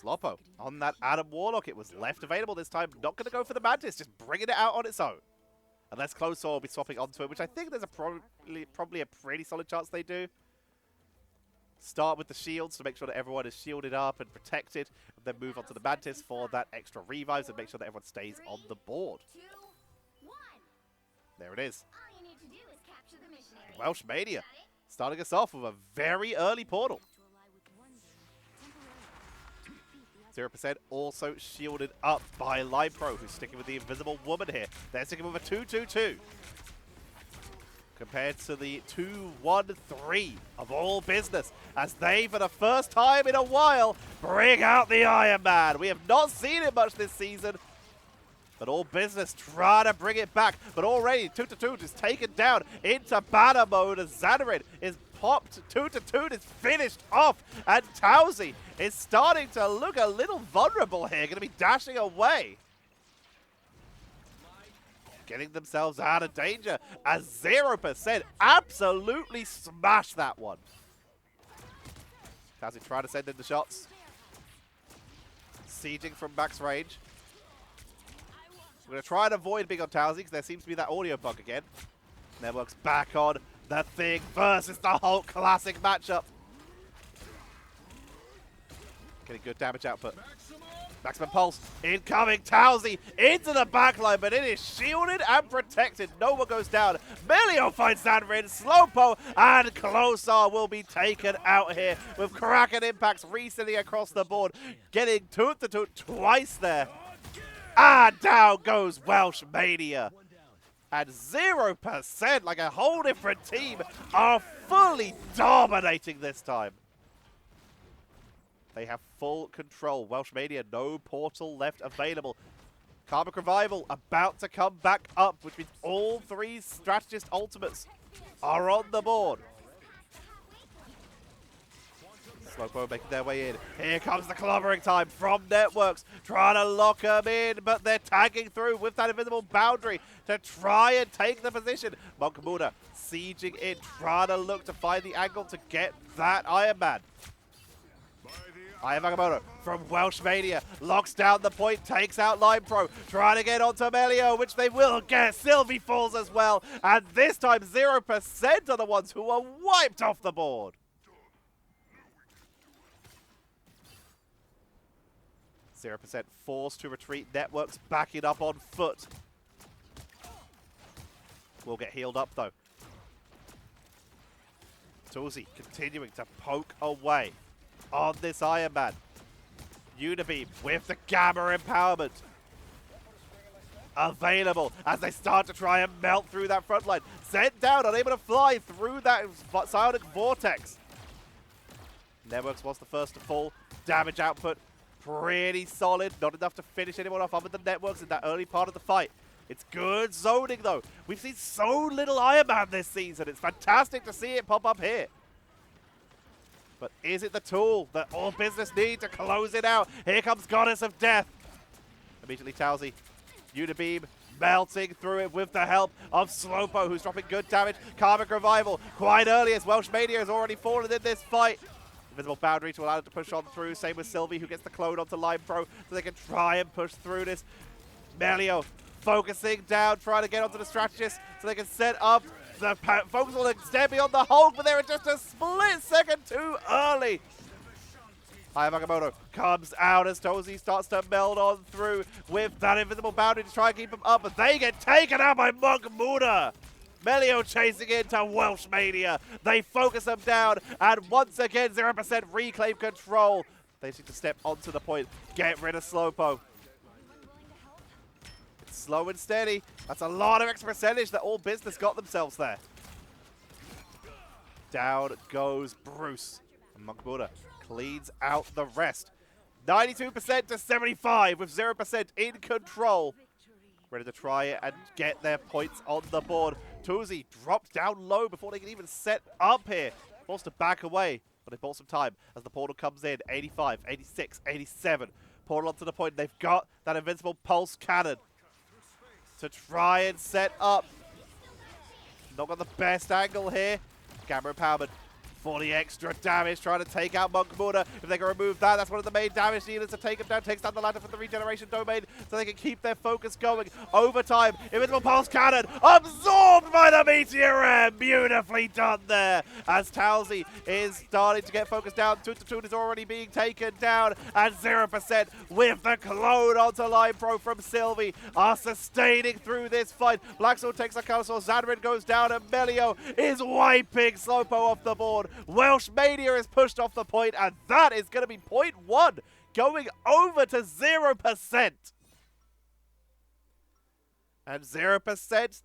Sloppo on that Adam Warlock. It was left available this time. Not going to go for the Mantis, just bringing it out on its own. Unless Close Saw will be swapping onto it, which I think there's a probably a pretty solid chance they do. Start with the shields to make sure that everyone is shielded up and protected, and then move on to the Mantis for that extra revives and make sure that everyone stays on the board. 3, 2, 1. There it is. All you need to do is capture the missionary. Welsh Mania Got it? starting us off with a very early portal. 0% also shielded up by Line Pro, who's sticking with the Invisible Woman here. They're sticking with a 2-2-2. Compared to the 2-1-3 of All Business, as they, for the first time in a while, bring out the Iron Man. We have not seen it much this season, but All Business try to bring it back. But already, 2-2 is taken down into banner mode as Xanarin is popped. 2-2 is finished off, and Towsy is starting to look a little vulnerable here, going to be dashing away. Getting themselves out of danger as 0% absolutely smash that one. Towsy trying to send in the shots. Sieging from max range. We're going to try and avoid being on Towsy because there seems to be that audio bug again. Network's back on the Thing versus the Hulk classic matchup. Getting good damage output. Maximum pulse, incoming Towsy into the backline, but it is shielded and protected. No one goes down. Melio finds Xanarin, Slowpo, and Closar will be taken out here with Kraken impacts resetting across the board, getting 2-2 twice there. And down goes Welsh Mania. And 0%, like a whole different team, are fully dominating this time. They have full control. Welsh Mania, no portal left available. Karmic Revival about to come back up, which means all 3 strategist ultimates are on the board. Slowpo making their way in. Here comes the clobbering time from Networks, trying to lock them in, but they're tagging through with that invisible boundary to try and take the position. Monk Muda sieging in, trying to look to find the angle to get that Iron Man. Iron Agamotto from Welsh Mania locks down the point, takes out Line Pro, trying to get onto Melio, which they will get. Sylvie falls as well, and this time 0% are the ones who are wiped off the board. %, forced to retreat. Networks backing up on foot. Will get healed up though. Tulsi continuing to poke away on this Iron Man. Unibeam with the Gamma empowerment available as they start to try and melt through that front line. Sent down, unable to fly through that psionic vortex. Networks was the first to fall. Damage output pretty solid. Not enough to finish anyone off other than Networks in that early part of the fight. It's good zoning though. We've seen so little Iron Man this season. It's fantastic to see it pop up here. But is it the tool that All Business need to close it out? Here comes Goddess of Death. Immediately Towsy, Unibeam, melting through it with the help of Slowpo, who's dropping good damage. Karmic Revival quite early as Welsh Mania has already fallen in this fight. Invisible boundary to allow it to push on through. Same with Sylvie, who gets the clone onto Line Pro, so they can try and push through this. Melio focusing down, trying to get onto the strategist so they can set up. The focus will extend beyond the Hulk, but they're just a split second too early. Aya Agamotto comes out as Tozy starts to meld on through with that invisible boundary to try and keep him up, but they get taken out by Monk Muda. Melio chasing into Welsh Mania. They focus them down, and once again, 0% reclaim control. They need to step onto the point, get rid of Slowpo. Slow and steady. That's a lot of extra percentage that All Business got themselves there. Down goes Bruce. And Monk Buddha cleans out the rest. 92% to 75 with 0% in control. Ready to try and get their points on the board. Tuzi drops down low before they can even set up here. Forced to back away, but they bought some time as the portal comes in. 85, 86, 87. Portal onto the point. They've got that invincible pulse cannon to try and set up. Not got the best angle here. Gamma empowerment for the extra damage, trying to take out Monk Muda. If they can remove that, that's one of the main damage dealers to take him down. Takes down the ladder for the regeneration domain so they can keep their focus going. Overtime, Invisible Pulse Cannon absorbed by the Meteor M. Beautifully done there as Towsy is starting to get focused down. Toot is already being taken down, and 0% with the clone onto Line Pro from Sylvie are sustaining through this fight. Blacksword takes a council, Zadrin goes down, and Melio is wiping Slowpo off the board. Welsh Mania is pushed off the point, and that is going to be point 1, going over to 0%. And 0%,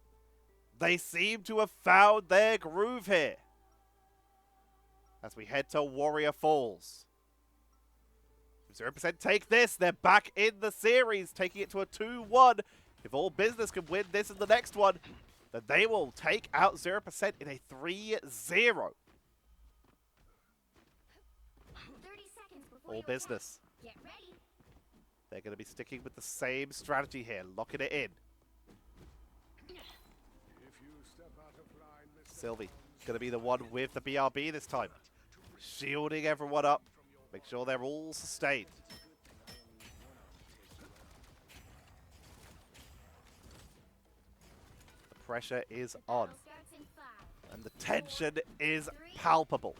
they seem to have found their groove here. As we head to Warrior Falls. 0% take this, they're back in the series, taking it to a 2-1. If All Business can win this and the next one, then they will take out 0% in a 3-0. All Business. Get ready. They're going to be sticking with the same strategy here, locking it in. Sylvie going to be the one with the BRB this time. Shielding everyone up. Make sure they're all sustained. The pressure is on. And the tension is palpable.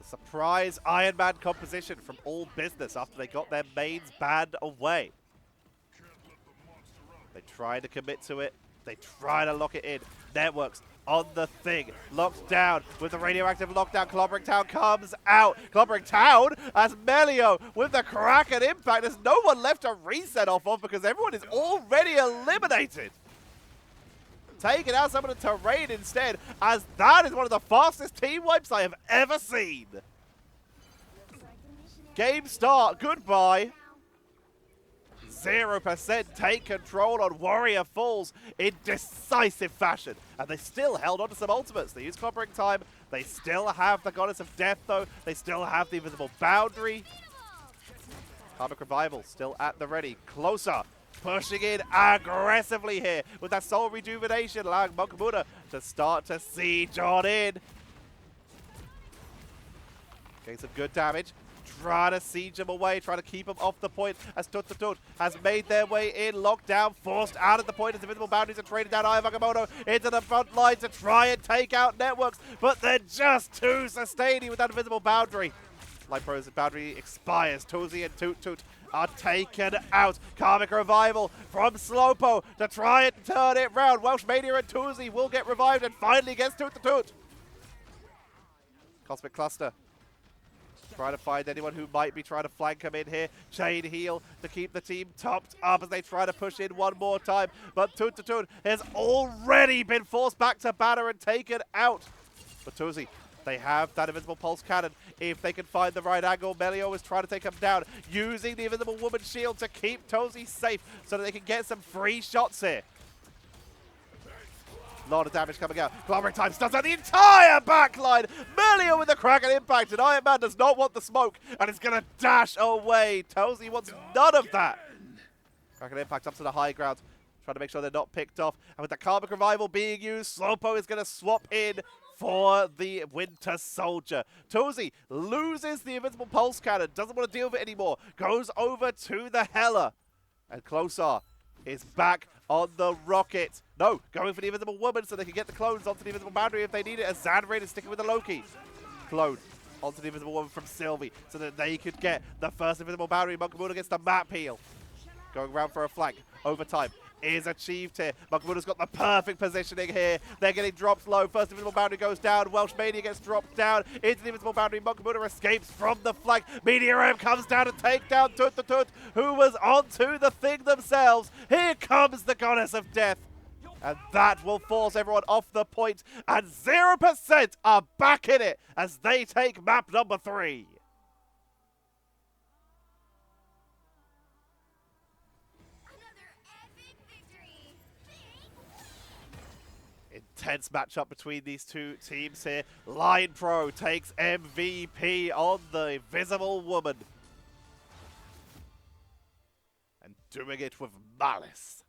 The surprise Iron Man composition from All Business after they got their mains banned away. They try to commit to it. They try to lock it in. Networks on the thing. Locked down with the radioactive lockdown. Clobbering Town comes out. Clobbering Town as Melio with the Kraken impact. There's no one left to reset off of because everyone is already eliminated. Taking out some of the terrain instead, as that is one of the fastest team wipes I have ever seen. Game start. Goodbye. 0% take control on Warrior Falls in decisive fashion. And they still held on to some ultimates. They used Clobbering Time. They still have the Goddess of Death, though. They still have the Invisible Boundary. Karmic Revival still at the ready. Closer. Pushing in aggressively here with that Soul Rejuvenation, allowing Monk Muda to start to siege on in. Getting some good damage. Trying to siege him away, trying to keep him off the point as Tut has made their way in, locked down, forced out of the point as Invisible Boundaries are traded down Ayavagamoto into the front line to try and take out Networks, but they're just too sustaining with that Invisible Boundary. Light Pro's boundary expires. Tozy and Toot are taken out. Karmic Revival from Slowpo to try and turn it round. Welsh Mania and Tozy will get revived and finally gets Toot. Cosmic Cluster. Trying to find anyone who might be trying to flank him in here. Chain Heal to keep the team topped up as they try to push in one more time. But Toot has already been forced back to banner and taken out. But Tozy, they have that Invisible Pulse Cannon. If they can find the right angle, Melio is trying to take him down, using the Invisible Woman shield to keep Tozy safe so that they can get some free shots here. A lot of damage coming out. Clobbering Time stuns out the entire backline. Melio with the Kraken impact, and Iron Man does not want the smoke, and is going to dash away. Tozy wants none of that. Kraken impact up to the high ground, trying to make sure they're not picked off. And with the Karmic Revival being used, Slowpo is going to swap in for the Winter Soldier. Tozy loses the Invincible Pulse Cannon, doesn't want to deal with it anymore, goes over to the Hela. And Closar is back on the rocket. No, going for the Invisible Woman so they can get the clones onto the Invisible Boundary if they need it, as Zanrain is sticking with the Loki. Clone onto the Invisible Woman from Sylvie so that they could get the first Invisible Boundary. Monk Muda gets the map heal. Going around for a flank. Overtime is achieved here. Monk Muda's got the perfect positioning here. They're getting dropped low. First Invisible Boundary goes down. Welsh Mania gets dropped down into the Invisible Boundary. Monk Muda escapes from the flank. Meteor M comes down to take down Toot, who was onto the thing themselves. Here comes the Goddess of Death. And that will force everyone off the point. And 0% are back in it as they take map number 3. Intense matchup between these two teams here. Line Pro takes MVP on the Invisible Woman. And doing it with malice.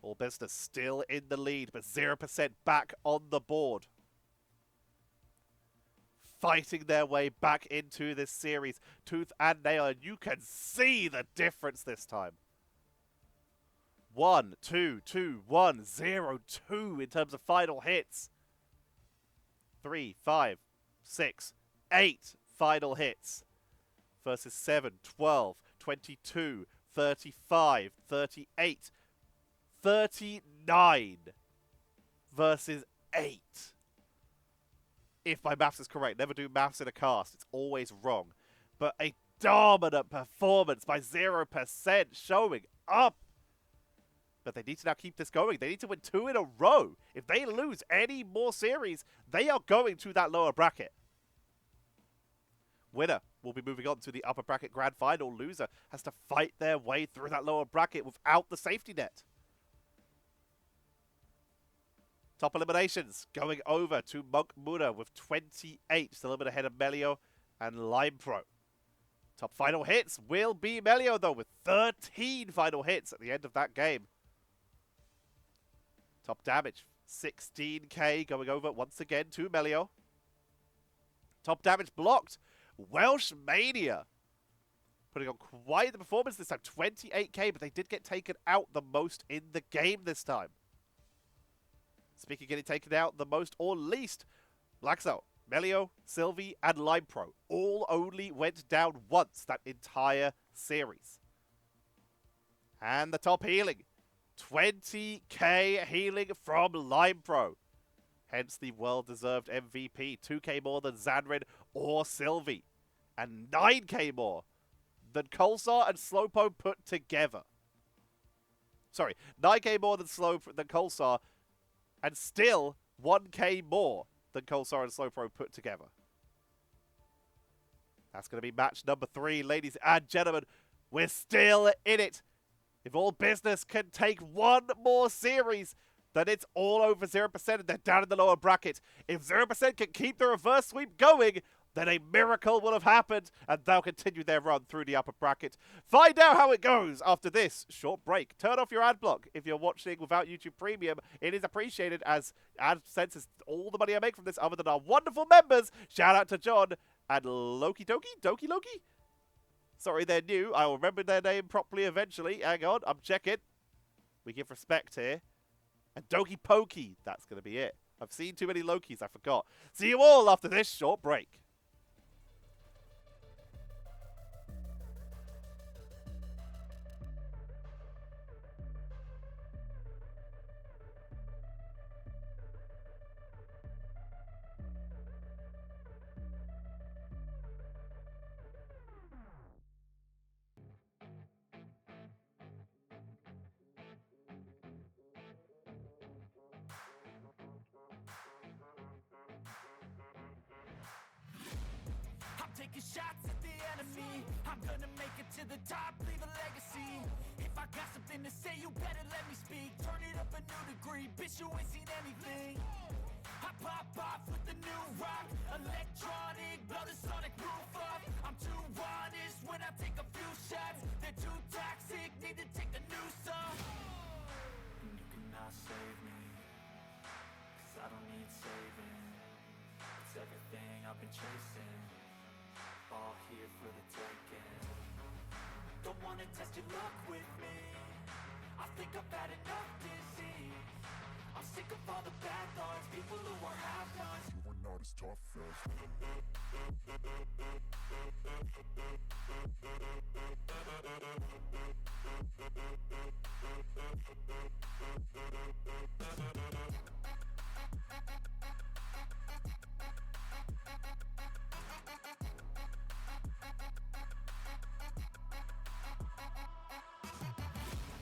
All Business still in the lead, but 0% back on the board. Fighting their way back into this series, tooth and nail, and you can see the difference this time. 1, 2, 2, 1, 0, 2 in terms of final hits. 3, 5, 6, 8 final hits versus 7, 12, 22, 35, 38, 39 versus 8. If my maths is correct, never do maths in a cast, it's always wrong. But a dominant performance by 0% showing up. But they need to now keep this going. They need to win 2 in a row. If they lose any more series, they are going to that lower bracket. Winner will be moving on to the upper bracket grand final. Loser has to fight their way through that lower bracket without the safety net. Top eliminations going over to Monk Muda with 28, still a bit ahead of Melio and Lime Pro. Top final hits will be Melio though, with 13 final hits at the end of that game. Top damage, 16k going over once again to Melio. Top damage blocked, Welsh Mania. Putting on quite the performance this time, 28k, but they did get taken out the most in the game this time. Speaking of getting taken out the most or least, Blackzo, Melio, Sylvie, and Lime Pro all only went down once that entire series. And the top healing, 20k healing from Lime Pro. Hence the well-deserved MVP, 2k more than Zanrin or Sylvie, and 9k more than Colsar and Slowpoke put together. Sorry, 9k more than Colsar, and still 1k more than Colsar and Slowpoke put together. That's going to be match number 3, ladies and gentlemen. We're still in it. If All Business can take one more series, then it's all over 0% and they're down in the lower bracket. If 0% can keep the reverse sweep going, then a miracle will have happened and they'll continue their run through the upper bracket. Find out how it goes after this short break. Turn off your ad block if you're watching without YouTube Premium. It is appreciated, as AdSense is all the money I make from this other than our wonderful members. Shout out to John and Loki Doki Loki? Sorry, they're new. I will remember their name properly eventually. Hang on, I'm checking. We give respect here. And Doki Pokey, that's going to be it. I've seen too many Lokis, I forgot. See you all after this short break. Taking shots at the enemy, I'm gonna make it to the top, leave a legacy. If I got something to say, you better let me speak. Turn it up a new degree, bitch, you ain't seen anything. I pop off with the new rock, electronic, blow the sonic roof up. I'm too honest when I take a few shots. They're too toxic, need to take the noose off. And you cannot save me, cause I don't need saving. It's everything I've been chasing, all here for the taking. Don't wanna test your luck with me, I think I've had enough disease. I'm sick of all the bad thoughts, people who are half-nots. You were not as tough as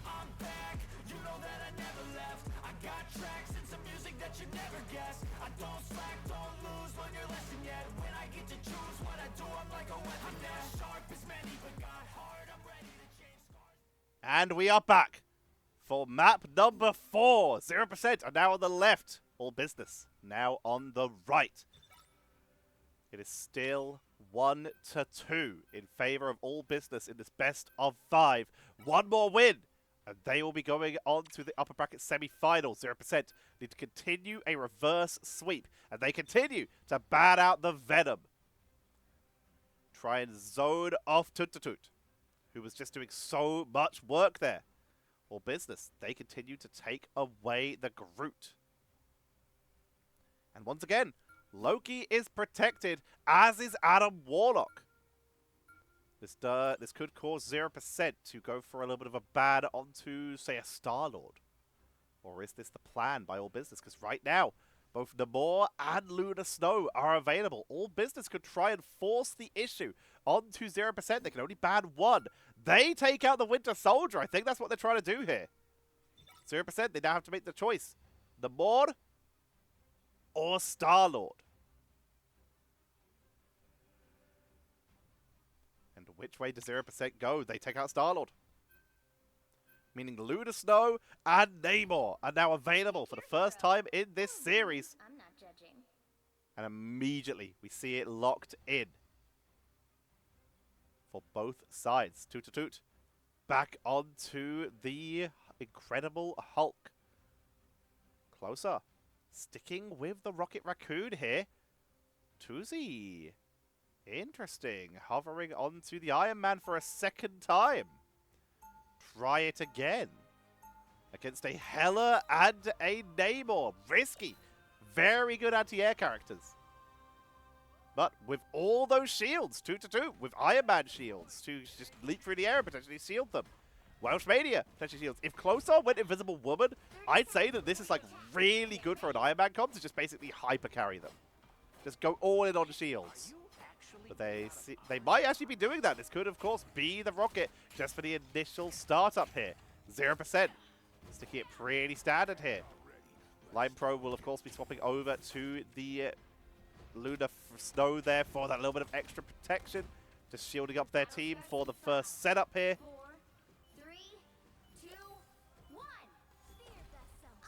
I'm back, you know that I never left. I got tracks and some music that you never guessed. I don't slack, don't lose, learn your lesson yet. When I get to choose what I do, I'm like a weapon. I'm not sharp as many, but got hard. I'm ready to change scars. And we are back for map number 4. 0% are now on the left. All Business now on the right. It is still 1-2 in favor of All Business in this best of 5. One more win And they will be going on to the upper bracket semi-finals. 0% need to continue a reverse sweep. And they continue to bat out the Venom. Try and zone off Toot, who was just doing so much work there. Or business. They continue to take away the Groot. And once again, Loki is protected, as is Adam Warlock. This could cause 0% to go for a little bit of a ban onto, say, a Star-Lord. Or is this the plan by All Business? Because right now, both Namor and Luna Snow are available. All Business could try and force the issue onto 0%. They can only ban one. They take out the Winter Soldier. I think that's what they're trying to do here. 0%, they now have to make the choice. Namor or Star-Lord. And which way does 0% go? They take out Star-Lord. Meaning Luna Snow and Namor are now available for the first time in this series. I'm not judging. And immediately we see it locked in. For both sides. Toot. Back onto the Incredible Hulk. Closer. Sticking with the Rocket Raccoon here. Tuzi. Interesting. Hovering onto the Iron Man for a second time. Try it again. Against a Hela and a Namor. Risky. Very good anti-air characters. But with all those shields, Toot, with Iron Man shields to just leap through the air and potentially shield them. Welsh Mania potentially shields. If Closar went Invisible Woman, I'd say that this is like really good for an Iron Man comp to just basically hyper carry them. Just go all in on shields. But they might actually be doing that. This could, of course, be the Rocket just for the initial startup here. 0%. Sticking it pretty standard here. Line Pro will, of course, be swapping over to the Luna Snow there for that little bit of extra protection. Just shielding up their team for the first setup here. 4, 3, 2, 1.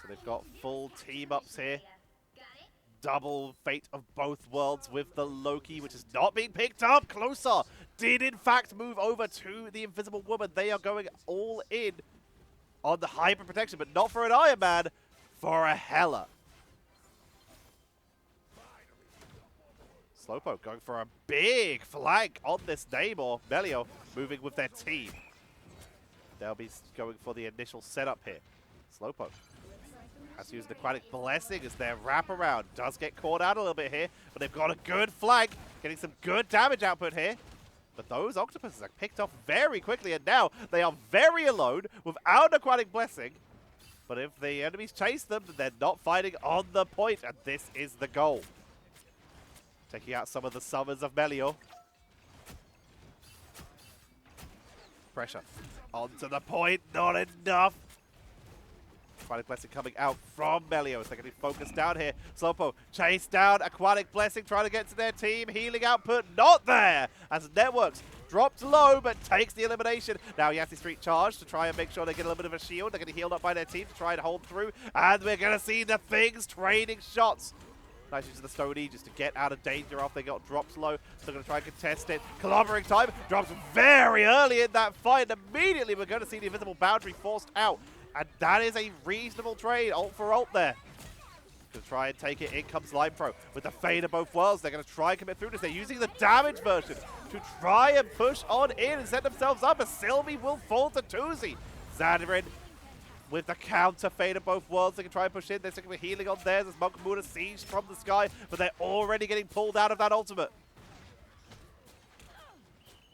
So they've got full team ups here. Got it? Double fate of both worlds with the Loki, which is not being picked up. Closer did, in fact, move over to the Invisible Woman. They are going all in on the hyper protection, but not for an Iron Man, for a Hela. Slowpoke going for a big flank on this Namor. Melio moving with their team. They'll be going for the initial setup here. Slowpoke has used the Aquatic Blessing as their wraparound. Does get caught out a little bit here, but they've got a good flank. Getting some good damage output here. But those octopuses are picked off very quickly, and now they are very alone without Aquatic Blessing. But if the enemies chase them, they're not fighting on the point, and this is the goal. Taking out some of the summons of Melio. Pressure. Onto the point, not enough. Aquatic Blessing coming out from Melio as they're getting focused down here. Slowpoke chased down. Aquatic Blessing trying to get to their team. Healing output not there as Networks dropped low but takes the elimination. Now Yassi Street charge to try and make sure they get a little bit of a shield. They're getting healed up by their team to try and hold through. And we're going to see the Things trading shots. Nice use of the Stone Aegis to get out of danger after they got dropped low. Still going to try and contest it. Clobbering time drops very early in that fight. Immediately we're going to see the Invisible Boundary forced out. And that is a reasonable trade. Ult for ult there. Going to try and take it. In comes Line Pro with the Fade of both worlds. They're going to try and commit through this. They're using the damage version to try and push on in and set themselves up. As Sylvie will fall to Tuzi. Xandarin with the counter Fade of both worlds. They can try and push in. They're sticking with healing on theirs as Monkamuna sieged from the sky. But they're already getting pulled out of that ultimate.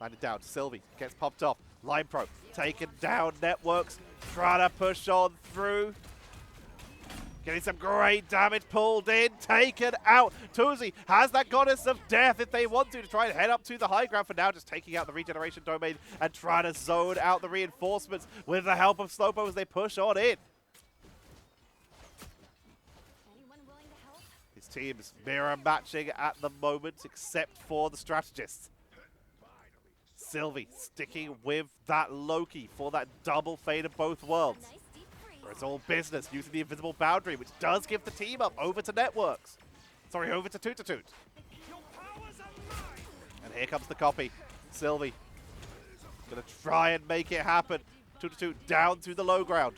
Landed down. Sylvie gets popped off. Line Pro taken down. Networks trying to push on through. Getting some great damage pulled in. Taken out. Tuzi has that Goddess of Death if they want to try and head up to the high ground. For now, just taking out the regeneration domain and trying to zone out the reinforcements with the help of Slowpoke as they push on in. Anyone willing to help? These teams mirror matching at the moment except for the strategists. Sylvie sticking with that Loki for that double Fade of both worlds. Nice deep freeze. Where it's all business using the Invisible Boundary, which does give the team up over to Networks. Sorry, over to Toot. And here comes the copy. Sylvie gonna try and make it happen. 2-2 down to the low ground.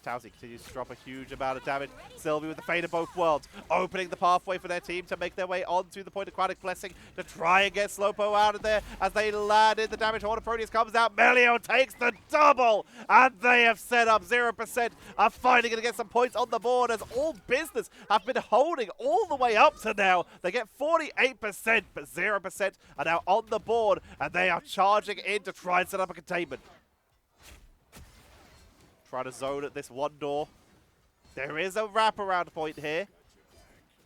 Towsy continues to drop a huge amount of damage. Sylvie with the fate of both worlds, opening the pathway for their team to make their way onto the point of Aquatic Blessing to try and get Slowpoke out of there as they land in the damage. Horde of Proteus comes out. Melio takes the double, and they have set up 0%. Are fighting to get some points on the board as All Business have been holding all the way up to now. They get 48%, but 0% are now on the board, and they are charging in to try and set up a containment. Try to zone at this one door. There is a wraparound point here,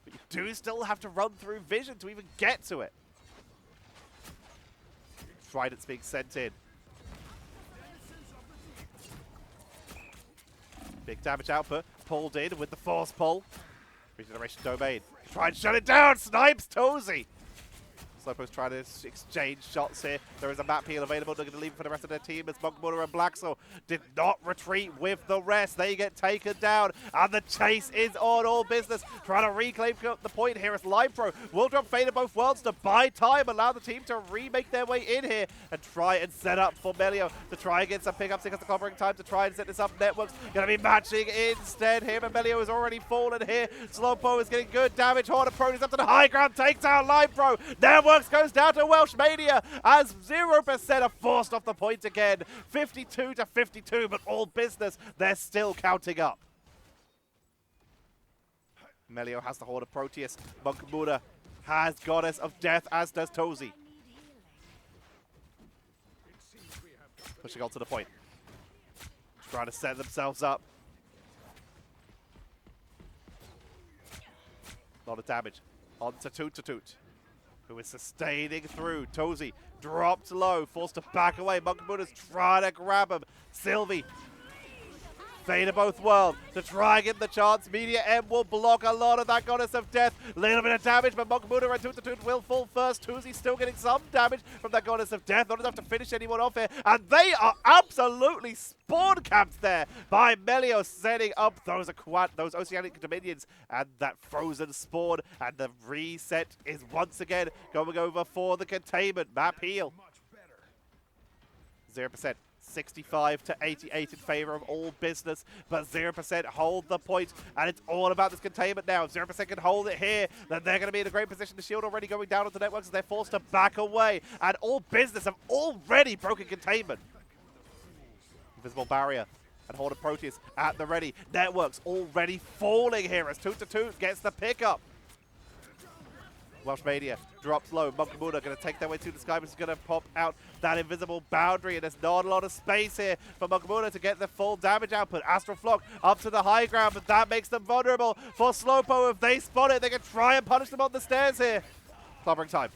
but you do still have to run through vision to even get to it. Trident's being sent in. Big damage output, pulled in with the force pull. Regeneration domain. Try and shut it down, snipes Tozy. Slowpoke's trying to exchange shots here. There is a map heal available. They're going to leave it for the rest of their team as Monkmooner and Blacksaw did not retreat with the rest. They get taken down, and the chase is on. All Business trying to reclaim the point here as Limepro will drop Fate of both worlds to buy time, allow the team to remake their way in here and try and set up for Melio to try and get some pickups. He has the covering time to try and set this up. Network's going to be matching instead here, but Melio has already fallen here. Slowpoke is getting good damage. Horde of Proteus up to the high ground, takes out Limepro. Network goes down to Welsh Mania as 0% are forced off the point again. 52-52, but All Business, they're still counting up. Melio has the Horde of Proteus. Monkmooner has Goddess of Death, as does Tozy. Pushing on to the point. Trying to set themselves up. A lot of damage. On to Toot, who is sustaining through. Tozy dropped low, forced to back away. Monkmooner's trying to grab him. Sylvie, Fate of both worlds to try and get the chance. Media M will block a lot of that Goddess of Death. Little bit of damage, but Monkmooner and Toot will fall first. Tozy still getting some damage from that Goddess of Death. Not enough to finish anyone off here. And they are absolutely spawn camped there by Melio, setting up those Oceanic Dominions and that frozen spawn. And the reset is once again going over for the containment. Map heal. 0%. 65-88 in favor of All Business, but 0% hold the point, and it's all about this containment now. If 0% can hold it here, then they're going to be in a great position. The shield already going down onto Networks as they're forced to back away, and All Business have already broken containment. Invisible barrier and Horde of Proteus at the ready. Networks already falling here as Toot gets the pickup. Welsh Mania drops low. Monkmooner going to take their way to the sky, but is going to pop out that invisible boundary, and there's not a lot of space here for Monkmooner to get the full damage output. Astral Flock up to the high ground, but that makes them vulnerable for Slowpoke. If they spot it, they can try and punish them on the stairs here. Clobbering time.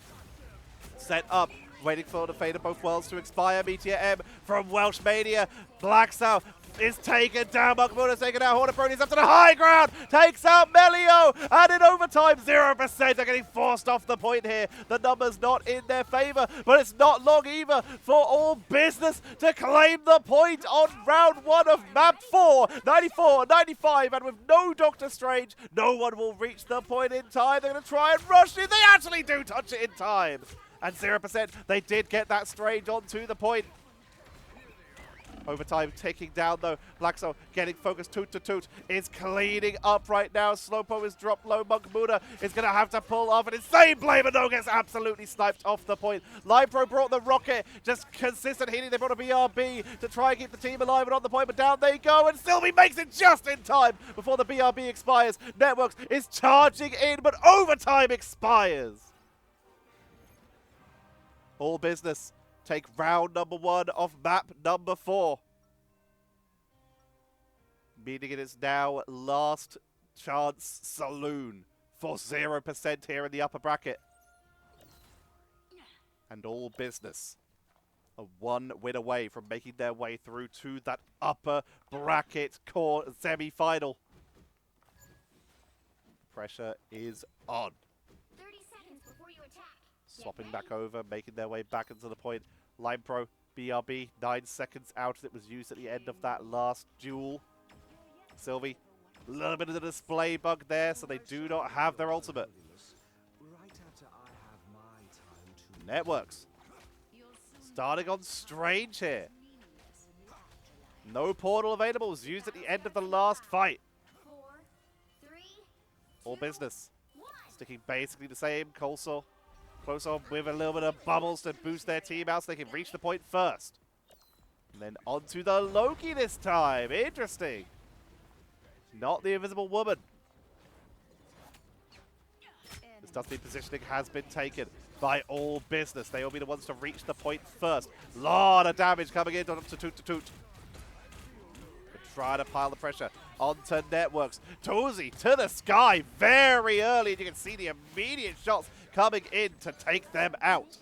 Set up. Waiting for the Fate of both worlds to expire. Meteor M from Welsh Mania. Blacksaw is taken down. Monkmooner's taken out. Horde of Proteus up to the high ground. Takes out Melio. And in overtime, 0% are getting forced off the point here. The number's not in their favor, but it's not long either for All Business to claim the point on round 1 of map 4. 94-95, and with no Doctor Strange, no one will reach the point in time. They're going to try and rush it. They actually do touch it in time. And 0%, they did get that Strange onto the point. Overtime ticking down though. Blacksaw getting focused. Toot is cleaning up right now. Slowpoke is dropped low. Monkmooner is going to have to pull off an insane blade, but no, gets absolutely sniped off the point. Limepro brought the rocket. Just consistent hitting. They brought a BRB to try and keep the team alive and on the point, but down they go. And Sylvie makes it just in time before the BRB expires. Networks is charging in, but overtime expires. All Business take round number 1 of map number 4. Meaning it is now last chance saloon for 0% here in the upper bracket. And All Business are 1 win away from making their way through to that upper bracket core semi-final. Pressure is on. 30 seconds before you attack. Swapping back over, making their way back into the point. Limepro, BRB, 9 seconds out as it was used at the end of that last duel. Sylvie, a little bit of the display bug there, so they do not have their ultimate. Networks, starting on Strange here. No portal available. Was used at the end of the last fight. 4, 3, All business. Sticking basically the same. Closer with a little bit of bubbles to boost their team out so they can reach the point first. And then onto the Loki this time. Interesting. Not the Invisible Woman. This dusty positioning has been taken by All Business. They will be the ones to reach the point first. Lot of damage coming in to Toot. Try to pile the pressure onto Networks. Tozy to the sky very early, and you can see the immediate shots coming in to take them out.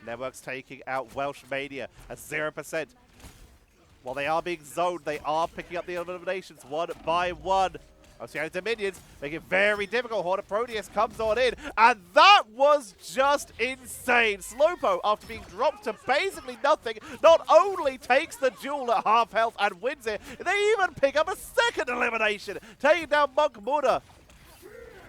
Networks taking out Welsh Mania at 0%. While they are being zoned, they are picking up the eliminations one by one. Oceanic minions make it very difficult. Horde of Proteus comes on in, and that was just insane. Slowpo, after being dropped to basically nothing, not only takes the duel at half health and wins it, they even pick up a second elimination, taking down Monk Muda.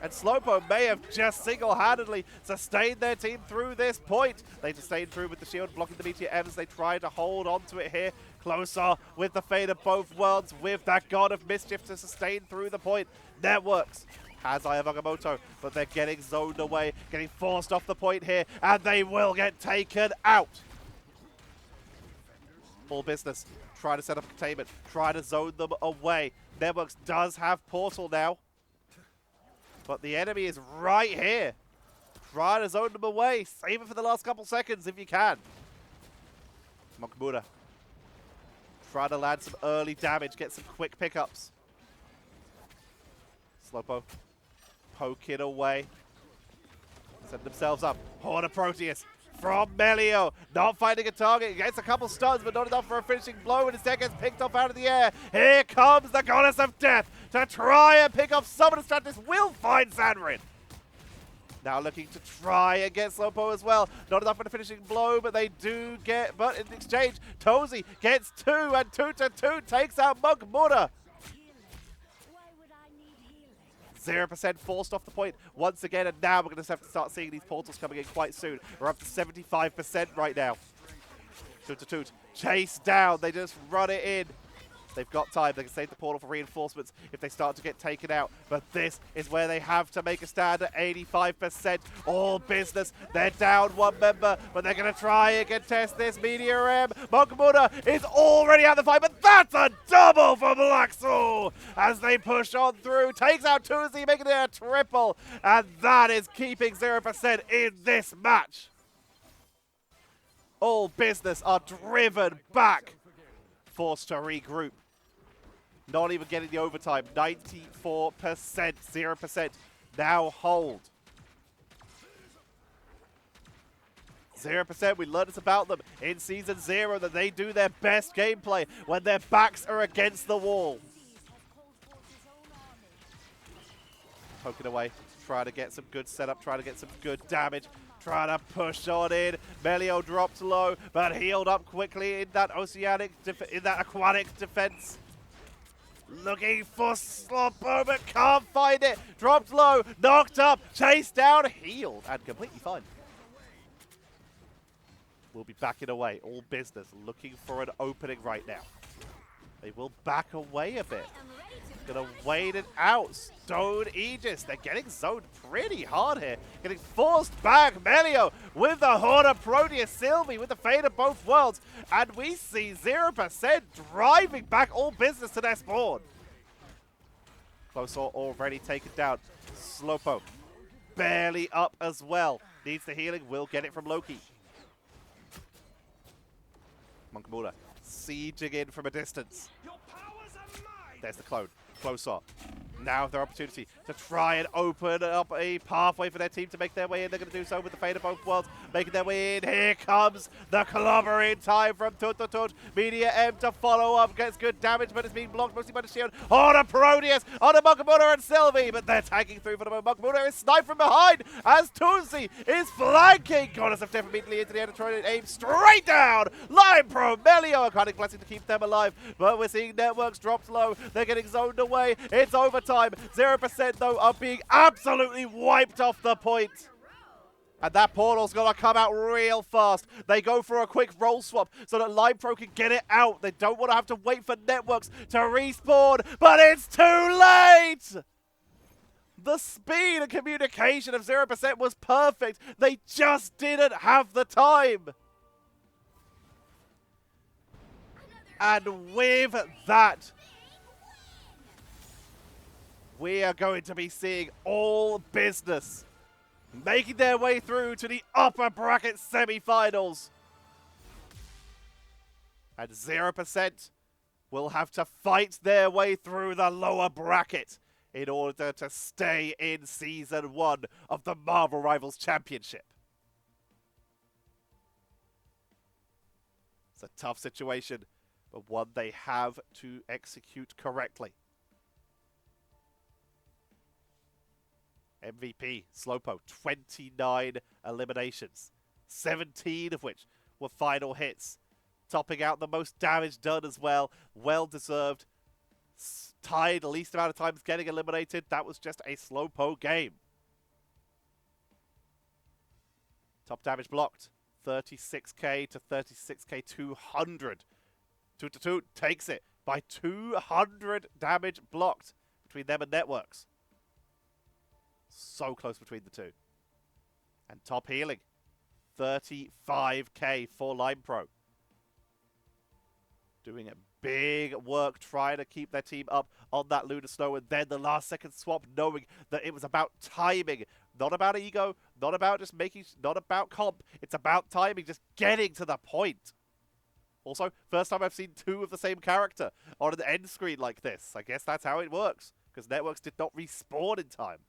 And Slowpo may have just single-handedly sustained their team through this point. They sustained through with the shield blocking the Meteor Evans. They try to hold on to it here. Closer with the Fate of Both Worlds, with that God of Mischief to sustain through the point. Networks has Aya Magamoto, but they're getting zoned away, getting forced off the point here, and they will get taken out. All business. Try to set up containment. Try to zone them away. Networks does have Portal now. But the enemy is right here. Try to zone them away. Save it for the last couple seconds if you can. Monkmuda. Try to land some early damage. Get some quick pickups. Slowpo. Poke it away. Set themselves up. Horde of Proteus from Melio. Not finding a target. Gets a couple stuns, but not enough for a finishing blow. And instead gets picked off out of the air. Here comes the Goddess of Death to try and pick off Summon Stratus. Will find Sanrin. Now looking to try and get Slowpo as well. Not enough for the finishing blow, but they do get... But in exchange, Tozy gets 2, and 2-2 takes out Monk Muda. 0% forced off the point once again, and now we're going to have to start seeing these portals coming in quite soon. We're up to 75% right now. Toot. Chase down. They just run it in. They've got time. They can save the portal for reinforcements if they start to get taken out. But this is where they have to make a stand at 85%. All business. They're down one member, but they're going to try and contest this. Meteor M. Monkmuda is already out the fight, but that's a double for Black Soul as they push on through. Takes out Tuzi, making it a triple. And that is keeping 0% in this match. All business are driven back. Forced to regroup. Not even getting the overtime. 94%, 0%. Now hold. 0%, we learned this about them in Season 0, that they do their best gameplay when their backs are against the wall. Poking away, try to get some good setup, try to get some good damage. Trying to push on in. Melio dropped low, but healed up quickly in that aquatic defense. Looking for Slowpo, but can't find it. Dropped low, knocked up, chased down, healed, and completely fine. We'll be backing away. All business looking for an opening right now. They will back away a bit. Gonna wait it out. Stone Aegis. They're getting zoned pretty hard here. Getting forced back. Melio with the Horde of Proteus. Sylvie with the Fate of Both Worlds. And we see 0% driving back All Business to their spawn. Closer already taken down. Slowpo barely up as well. Needs the healing. Will get it from Loki. Monkmuda sieging in from a distance. There's the clone. Closer. Now their opportunity to try and open up a pathway for their team to make their way in. They're going to do so with the Fate of Both Worlds, making their way in. Here comes the clobber in time from Toot. Media M to follow up. Gets good damage, but it's being blocked mostly by the shield. On a Proteus, on a Monkmuda and Sylvie, but they're tagging through for the moment. Monkmuda is sniped from behind as Tuzi is flanking. Goddess of Death immediately into the end, trying to aim straight down. Lion Pro, Melio, a kind of blessing to keep them alive, but we're seeing Networks dropped low. They're getting zoned away. It's overtime. 0% though are being absolutely wiped off the point. And that portal's going to come out real fast. They go for a quick roll swap so that LimePro can get it out. They don't want to have to wait for networks to respawn, but it's too late! The speed and communication of 0% was perfect. They just didn't have the time. And with that, we are going to be seeing all business making their way through to the upper bracket semi-finals. And 0% will have to fight their way through the lower bracket in order to stay in Season 1 of the Marvel Rivals Championship. It's a tough situation, but one they have to execute correctly. MVP, Slowpo, 29 eliminations, 17 of which were final hits, topping out the most damage done as well. Well deserved. Tied the least amount of times getting eliminated. That was just a Slowpo game. Top damage blocked, 36k to 36k 200. 2-2 takes it by 200 damage blocked between them and Networks. So close between the two. And top healing, 35k for LimePro. Doing a big work trying to keep their team up on that Lunar Snow, and then the last second swap, knowing that it was about timing, not about ego, not about just making, not about comp, it's about timing, just getting to the point. Also, first time I've seen two of the same character on an end screen like this. I guess that's how it works, because Networks did not respawn in time.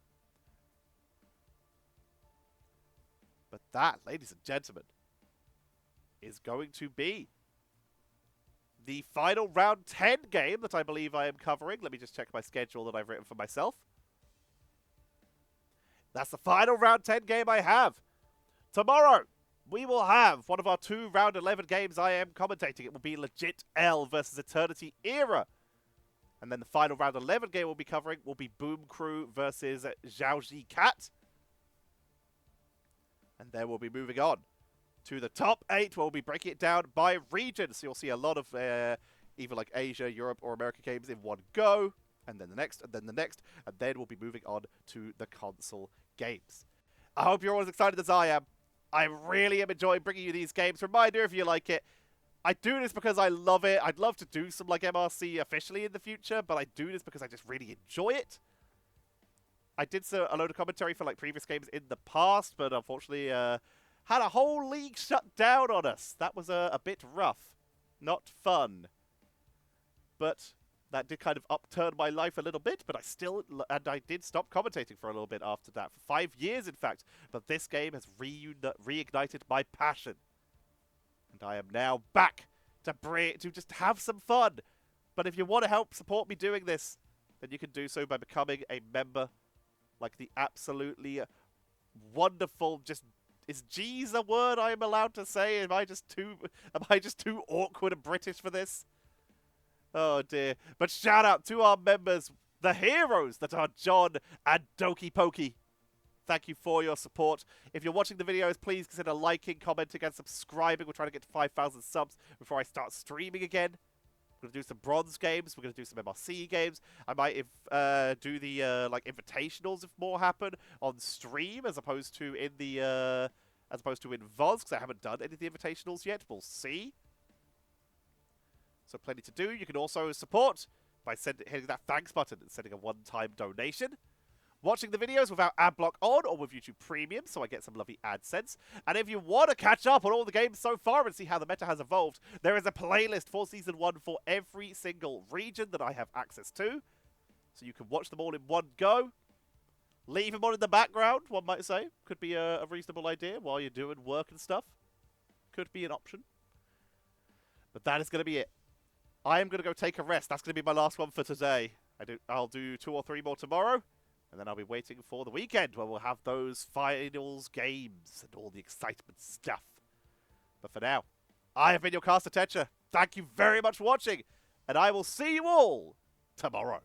But that, ladies and gentlemen, is going to be the final round 10 game that I believe I am covering. Let me just check my schedule that I've written for myself. That's the final round 10 game I have. Tomorrow, we will have one of our 2 round 11 games I am commentating. It will be Legit L versus Eternity Era. And then the final round 11 game we'll be covering will be Boom Crew versus Zhaoji Cat. And then we'll be moving on to the top 8, where we'll be breaking it down by region. So you'll see a lot of either like Asia, Europe, or America games in one go. And then the next, and then the next. And then we'll be moving on to the console games. I hope you're all as excited as I am. I really am enjoying bringing you these games. Reminder, if you like it, I do this because I love it. I'd love to do some like MRC officially in the future, but I do this because I just really enjoy it. I did a load of commentary for like previous games in the past, but unfortunately had a whole league shut down on us. That was a bit rough. Not fun. But that did kind of upturn my life a little bit, but I did stop commentating for a little bit after that. For 5 years, in fact. But this game has reignited my passion. And I am now back to just have some fun. But if you want to help support me doing this, then you can do so by becoming a member. Like the absolutely wonderful, is G's a word I am allowed to say? Am I just too awkward and British for this? Oh dear. But shout out to our members, the heroes that are John and Doki Pokey. Thank you for your support. If you're watching the videos, please consider liking, commenting, and subscribing. We're trying to get to 5,000 subs before I start streaming again. We're going to do some bronze games. We're going to do some MRC games. I might do the like invitationals if more happen on stream as opposed to in the in VOD, because I haven't done any of the invitationals yet. We'll see. So plenty to do. You can also support by hitting that thanks button and sending a one-time donation. Watching the videos without ad block on or with YouTube Premium, so I get some lovely AdSense. And if you want to catch up on all the games so far and see how the meta has evolved, there is a playlist for Season 1 for every single region that I have access to. So you can watch them all in one go. Leave them on in the background, one might say. Could be a reasonable idea while you're doing work and stuff. Could be an option. But that is going to be it. I am going to go take a rest. That's going to be my last one for today. I'll do 2 or 3 more tomorrow. And then I'll be waiting for the weekend where we'll have those finals games and all the excitement stuff. But for now, I have been your caster Tetcher. Thank you very much for watching. And I will see you all tomorrow.